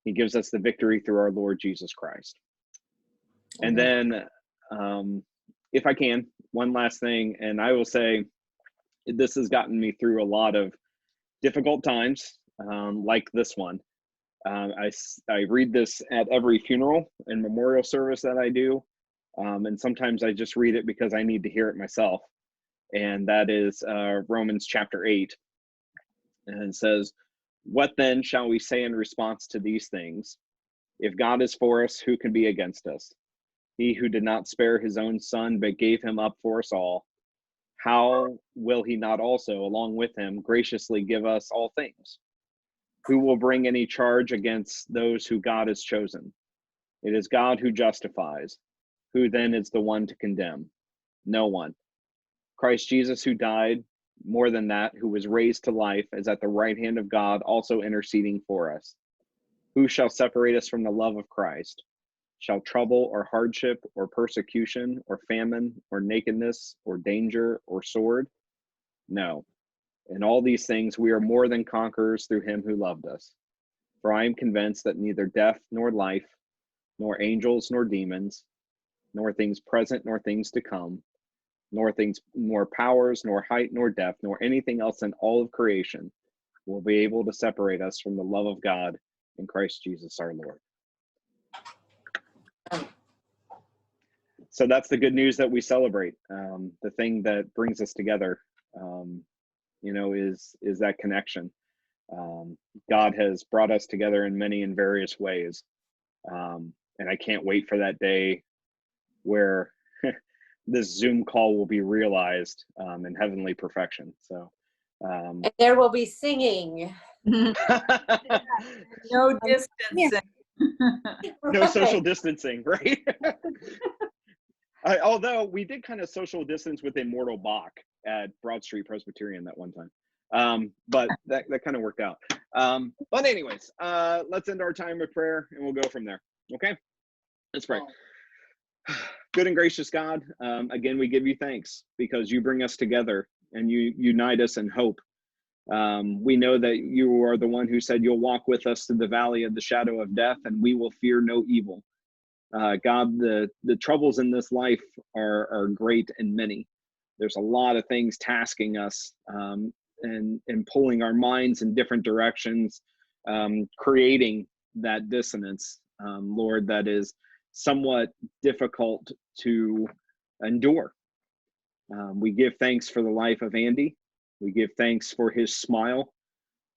he gives us the victory through our Lord Jesus Christ. And then, if I can, one last thing, and I will say this has gotten me through a lot of difficult times, like this one. I read this at every funeral and memorial service that I do, and sometimes I just read it because I need to hear it myself. And that is Romans chapter 8. And it says, "What then shall we say in response to these things? If God is for us, who can be against us? He who did not spare his own son, but gave him up for us all, how will he not also, along with him, graciously give us all things? Who will bring any charge against those who God has chosen? It is God who justifies. Who then is the one to condemn? No one. Christ Jesus, who died, more than that, who was raised to life, is at the right hand of God, also interceding for us. Who shall separate us from the love of Christ? Shall trouble or hardship or persecution or famine or nakedness or danger or sword? No. In all these things we are more than conquerors through him who loved us. For I am convinced that neither death nor life, nor angels nor demons, nor things present nor things to come, nor powers, nor height, nor depth, nor anything else in all of creation will be able to separate us from the love of God in Christ Jesus our Lord." So that's the good news that we celebrate. The thing that brings us together, is that connection. God has brought us together in many and various ways. And I can't wait for that day where this Zoom call will be realized in heavenly perfection. So And there will be singing. No distancing. No social distancing, right? Although we did kind of social distance with Immortal Bach at Broad Street Presbyterian that one time. But that kind of worked out. But anyways, let's end our time with prayer and we'll go from there. Okay? Let's pray. Good and gracious God, again, we give you thanks because you bring us together and you unite us in hope. We know that you are the one who said you'll walk with us through the valley of the shadow of death and we will fear no evil. God, the troubles in this life are great and many. There's a lot of things tasking us and pulling our minds in different directions, creating that dissonance, Lord, that is somewhat difficult to endure. We give thanks for the life of Andy. We give thanks for his smile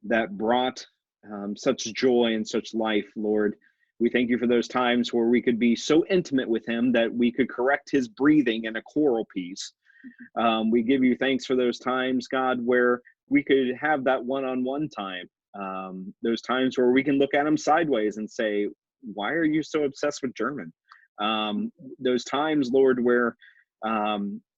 that brought such joy and such life, Lord. We thank you for those times where we could be so intimate with him that we could correct his breathing in a choral piece. We give you thanks for those times, God, where we could have that one-on-one time. Those times where we can look at him sideways and say, why are you so obsessed with German? Those times, Lord, where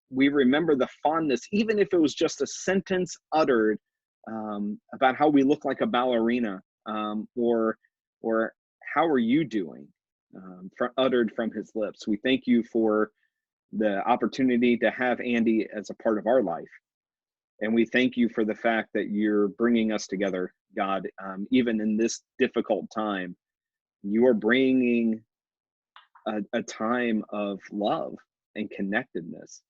we remember the fondness, even if it was just a sentence uttered about how we look like a ballerina, or how are you doing, uttered from his lips. We thank you for the opportunity to have Andy as a part of our life. And we thank you for the fact that you're bringing us together, God, even in this difficult time. You are bringing a time of love and connectedness.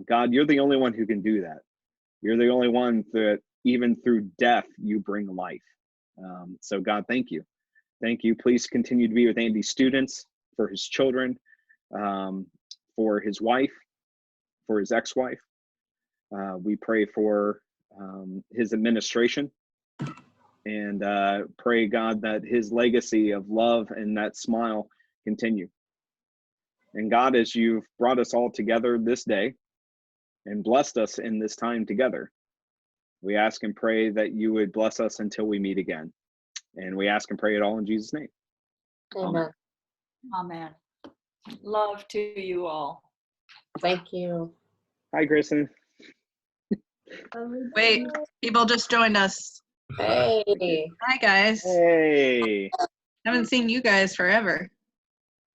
God, you're the only one who can do that. You're the only one that even through death, you bring life. So God, thank you. Thank you. Please continue to be with Andy's students, for his children, for his wife, for his ex-wife. We pray for his administration and pray, God, that his legacy of love and that smile continue. And God, as you've brought us all together this day and blessed us in this time together, we ask and pray that you would bless us until we meet again. And we ask and pray it all in Jesus' name. Amen. Amen. Love to you all. Thank you. Hi, Kristen. Wait, people just joined us. Hey. Hi, guys. Hey. Haven't seen you guys forever.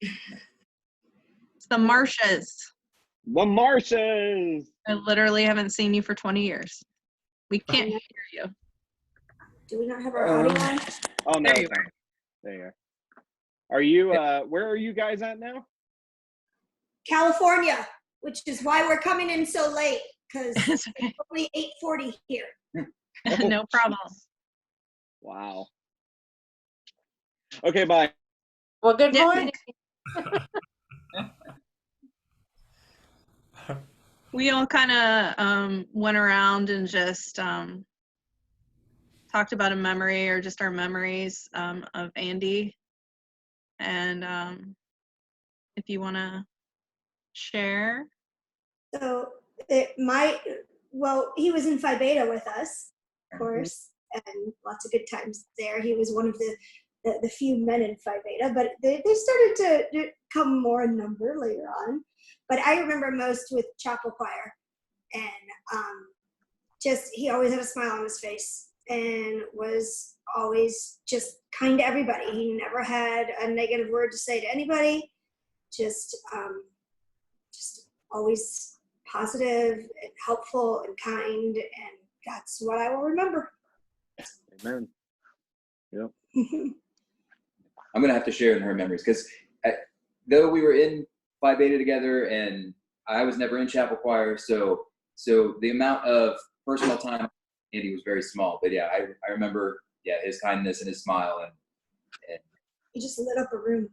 It's the Marshes. The Marshes. I literally haven't seen you for 20 years. We can't hear you. Do we not have our audio on? Oh no, There you it's on. There you are. Are you? Where are you guys at now? California, which is why we're coming in so late, because it's only 8:40 here. No problem. Wow. Okay, bye. Well, good morning. We all kind of went around and just talked about a memory or just our memories of Andy. And if you want to share. So well, he was in Phi Beta with us, of course, and lots of good times there. He was one of the few men in Phi Beta, but they started to come more in number later on. But I remember most with Chapel Choir, and just he always had a smile on his face and was always just kind to everybody. He never had a negative word to say to anybody. Just always positive and helpful and kind, and that's what I will remember. Amen. Yep. I'm gonna have to share in her memories because though we were in Phi Beta together, and I was never in Chapel Choir, so the amount of personal time with Andy was very small. But yeah, I remember his kindness and his smile, and He just lit up a room.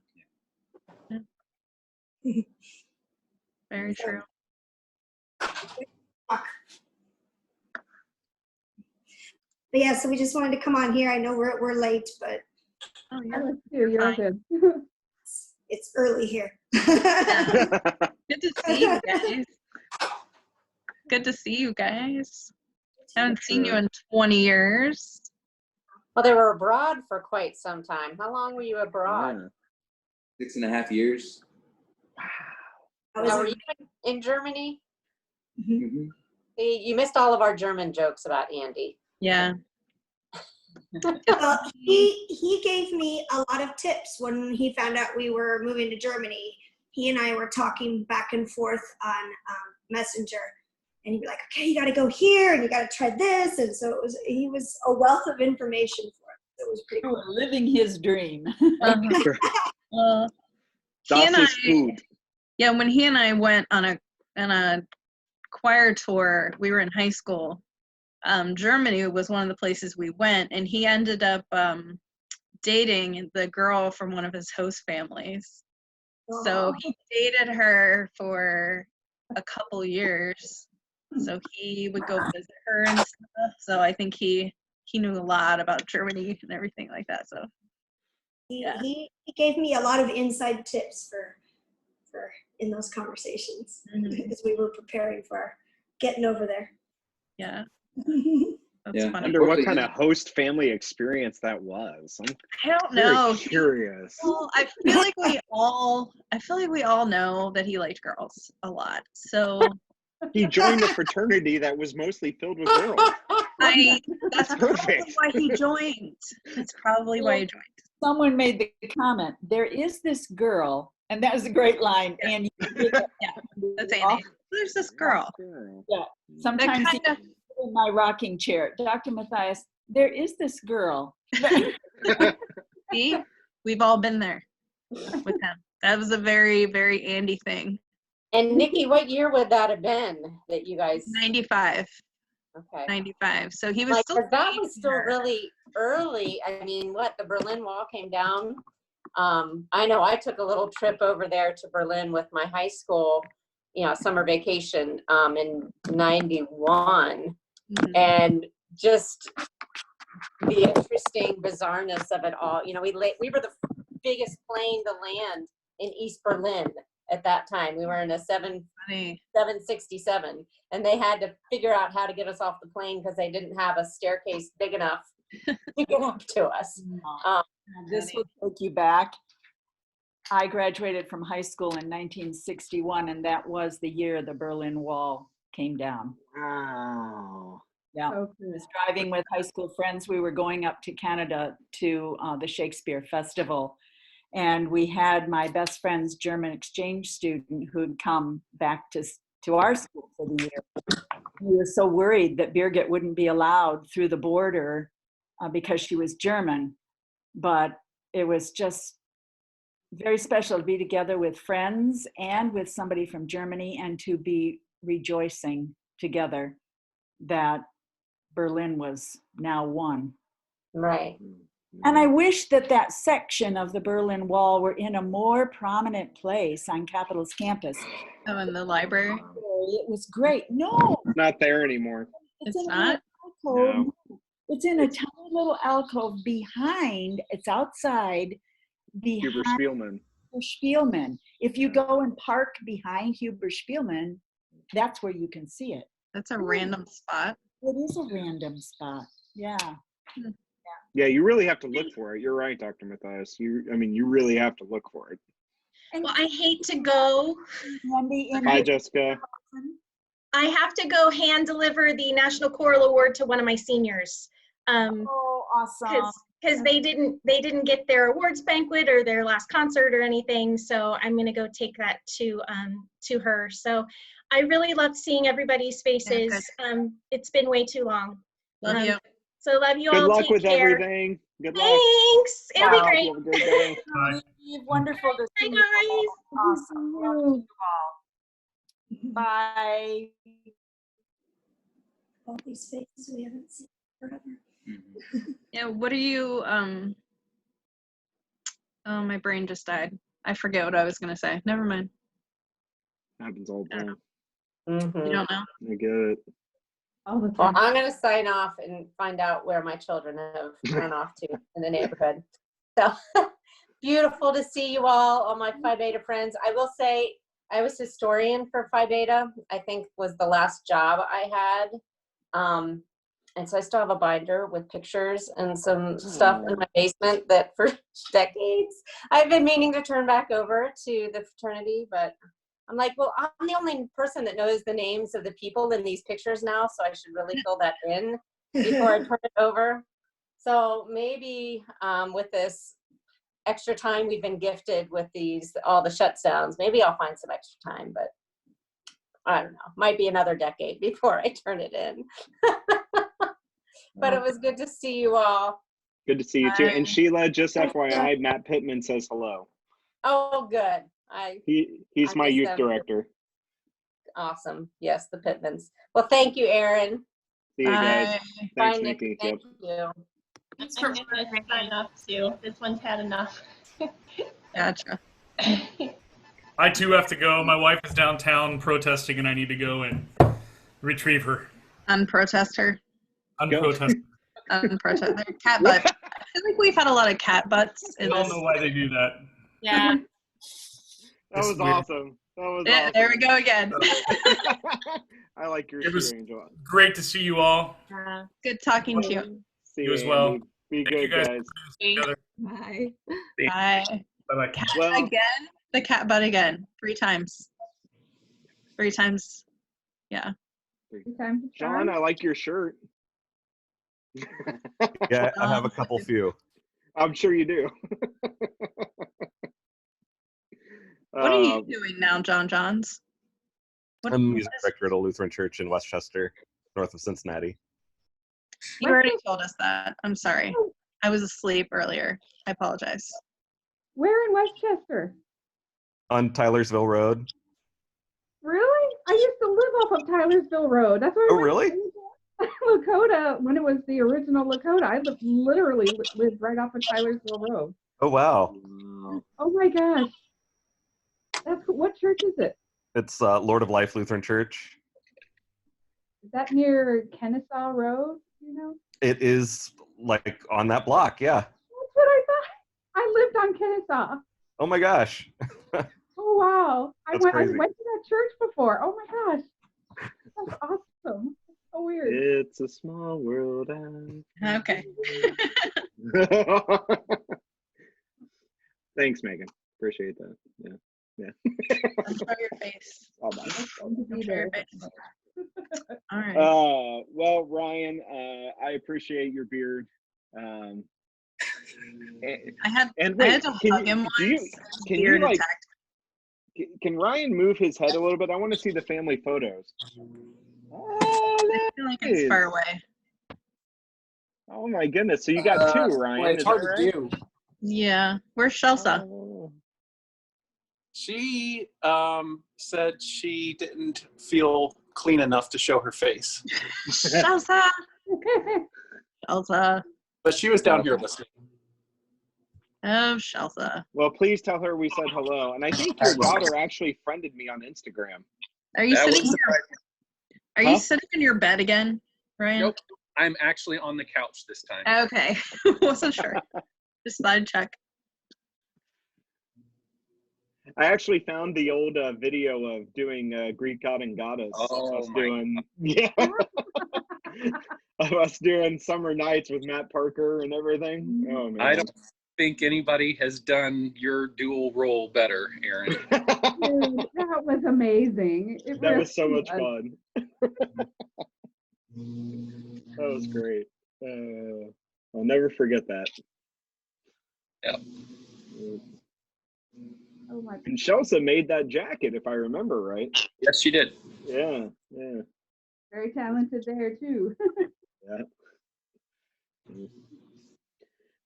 Very true. But yeah, so we just wanted to come on here. I know we're late, but You're good. it's early here. Good to see you guys. Good to see you guys. Haven't seen you in 20 years. Well, they were abroad for quite some time. How long were you abroad? 6.5 years. Now, were you in Germany? Mm-hmm. You missed all of our German jokes about Andy. Yeah. Well, he gave me a lot of tips when he found out we were moving to Germany. He and I were talking back and forth on Messenger, and he'd be like, "Okay, you got to go here, and you got to try this," and so he was a wealth of information for us. It was pretty cool. Living his dream. Well, he and I, yeah, when he and I went on a choir tour, we were in high school. Germany was one of the places we went, and he ended up dating the girl from one of his host families. So he dated her for a couple years. So he would go visit her and stuff. So I think he knew a lot about Germany and everything like that. So he gave me a lot of inside tips for in those conversations as we were preparing for getting over there. Yeah. I wonder what kind of host family experience that was. I don't know. Curious. Well, I feel like we all know that he liked girls a lot. So he joined a fraternity that was mostly filled with girls. That's perfect. Probably why he joined. That's probably why he joined. Someone made the comment, there is this girl, and that was a great line. Yeah. And That's Andy. There's this girl. Yeah. Sometimes in my rocking chair, Dr. Matthias, there is this girl. See, we've all been there with him. That was a very, very Andy thing. And Nikki, what year would that have been that you guys? 95. Okay. 95. So he was still. That was still really early. I mean, the Berlin Wall came down. I know I took a little trip over there to Berlin with my high school, summer vacation in 91. And just the interesting bizarreness of it all. We were the biggest plane to land in East Berlin at that time. We were in a 767, and they had to figure out how to get us off the plane because they didn't have a staircase big enough to get up to us. This will take you back. I graduated from high school in 1961, and that was the year the Berlin Wall came down. Wow. Yeah. I was driving with high school friends. We were going up to Canada to the Shakespeare Festival. And we had my best friend's German exchange student who'd come back to to our school for the year. We were so worried that Birgit wouldn't be allowed through the border because she was German. But it was just very special to be together with friends and with somebody from Germany and to be rejoicing together that Berlin was now won. Right. And I wish that that section of the Berlin Wall were in a more prominent place on Capitol's campus. Oh, in the library? It was great. No, Not there anymore. it's It's in not? a little alcove. It's in a tiny little alcove behind, it's outside, Huber behind Spielman. Spielman. If you go and park behind Huber Spielman, that's where you can see it. That's a random spot. It is a random spot. Yeah. Yeah, you really have to look for it. You're right, Dr. Matthias. You really have to look for it. Well, I hate to go. Bye, Jessica. I have to go hand deliver the National Choral Award to one of my seniors. Oh, awesome. Because they didn't get their awards banquet or their last concert or anything, so I'm gonna go take that to her. So I really loved seeing everybody's faces. It's been way too long. Love you. So love you Good all. luck Take with care. everything. Good luck. Thanks. It'll be great. Have a great day. Wonderful to see you all. Awesome. Love to see you all. Bye. All these faces we haven't seen forever. Yeah, what are you, oh, my brain just died. I forget what I was gonna say. Never mind. Happens all the time. You don't know? I get it. Well, I'm going to sign off and find out where my children have run off to in the neighborhood. So beautiful to see you all my Phi Beta friends. I will say I was historian for Phi Beta, I think was the last job I had. And so I still have a binder with pictures and some stuff in my basement that for decades I've been meaning to turn back over to the fraternity, but I'm like, well, I'm the only person that knows the names of the people in these pictures now, so I should really fill that in before I turn it over. So maybe with this extra time we've been gifted with all the shutdowns, maybe I'll find some extra time, but I don't know. Might be another decade before I turn it in. But it was good to see you all. Good to see you too. And Sheila, just FYI, Matt Pittman says hello. Oh, good. He's my miss youth them. director. Awesome. Yes, the Pittmans. Well, thank you, Aaron. See you guys. Bye, Thanks, Nikki. Nikki. Thank you. I'm gonna sign off too. This one's had enough. Gotcha. I too have to go. My wife is downtown protesting, and I need to go and retrieve her. Unprotest her. Unprotest. Unprotest. They're cat butt. I feel like we've had a lot of cat butts in I don't this. know why they do that. Yeah. That was awesome. That was awesome. There we go again. I like your It was shoe, Angel. great to see you all. Good talking to you. See You as well. Andy. Be Thank good, you guys. guys. Together. Bye. Bye. Bye-bye. Cat Well- again? The cat butt again. 3 times. 3 times. Yeah. John, I like your shirt. Yeah, I have a couple few. I'm sure you do. What are you doing now, John Johns? I'm a music director at a Lutheran church in Westchester, north of Cincinnati. You already told us that. I'm sorry. I was asleep earlier. I apologize. Where in Westchester? On Tylersville Road. Really? I used to live off of Tylersville Road. That's where Oh, really? Lakota, when it was the original Lakota, I literally lived right off of Tylersville Road. Oh, wow. Oh my gosh. What church is it? It's Lord of Life Lutheran Church. Is that near Kennesaw Road, you know? It is like on that block, yeah. That's what I thought. I lived on Kennesaw. Oh my gosh. Oh wow. I That's went crazy. to that church before. Oh my gosh. That's awesome. That's so weird. It's a small world. Okay. Thanks, Megan. Appreciate that. Yeah. Show your face. All mine. Show your face. All right. Well, Ryan, I appreciate your beard. I had and I wait, had to hug him once. can you Beard like attacked. Can Ryan move his head a little bit? I want to see the family photos. Oh, I feel like it's far away. Oh my goodness! So you got two, Ryan? Well, it's is hard that to right? do. Yeah. Where's Shelsa? Oh. She said she didn't feel clean enough to show her face. Shelsa. Shelsa. But she was down here listening. Oh, Shelsa. Well, please tell her we said hello. And I think your daughter actually friended me on Instagram. Are you That sitting was here? Are you sitting in your bed again, Ryan? Nope. I'm actually on the couch this time. Okay. Wasn't sure. Just thought I'd check. I actually found the old video of doing Greek God and Goddess. Oh, us doing, yeah. Of us doing summer nights with Matt Parker and everything. Oh man. I don't think anybody has done your dual role better, Aaron. Dude, that was amazing. That was so much fun. That was great. I'll never forget that. Yep. Oh my. And Shelsa made that jacket, if I remember right. Yes, she did. Yeah, yeah. Very talented there too. Yeah.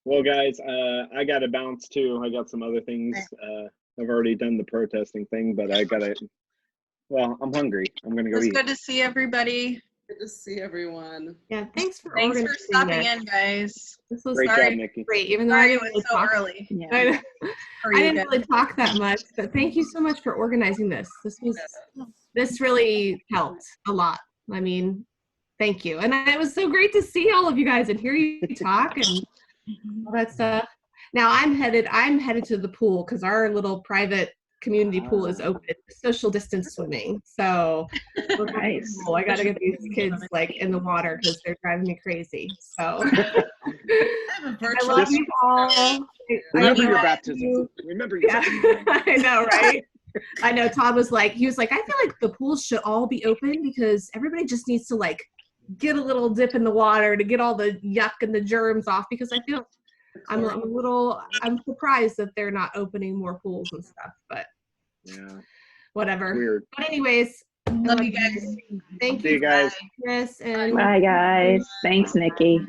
Well, guys, I got to bounce too. I got some other things. I've already done the protesting thing, but I got to. Well, I'm hungry. I'm gonna go It's eat. good to see everybody. Good to see everyone. Yeah, thanks for stopping in, guys. This was Great job, Nikki. great, even though Sorry I it didn't was really so talk. early. I, Or I you didn't guys. really talk that much, but thank you so much for organizing this. This really helped a lot. I mean, thank you. And it was so great to see all of you guys and hear you talk and all that stuff. Now I'm headed to the pool because our little private community pool is open, social distance swimming. So Nice. I got to get these kids like in the water because they're driving me crazy. So I love you all. Remember your I baptism. Remember your Yeah, I know, right? I know. Todd was like, I feel like the pools should all be open because everybody just needs to like get a little dip in the water to get all the yuck and the germs off because I feel I'm surprised that they're not opening more pools and stuff, but yeah, whatever. Weird. But anyways, love you guys. Thank See you, you guys. Chris, and Bye, guys. Thanks, Nikki.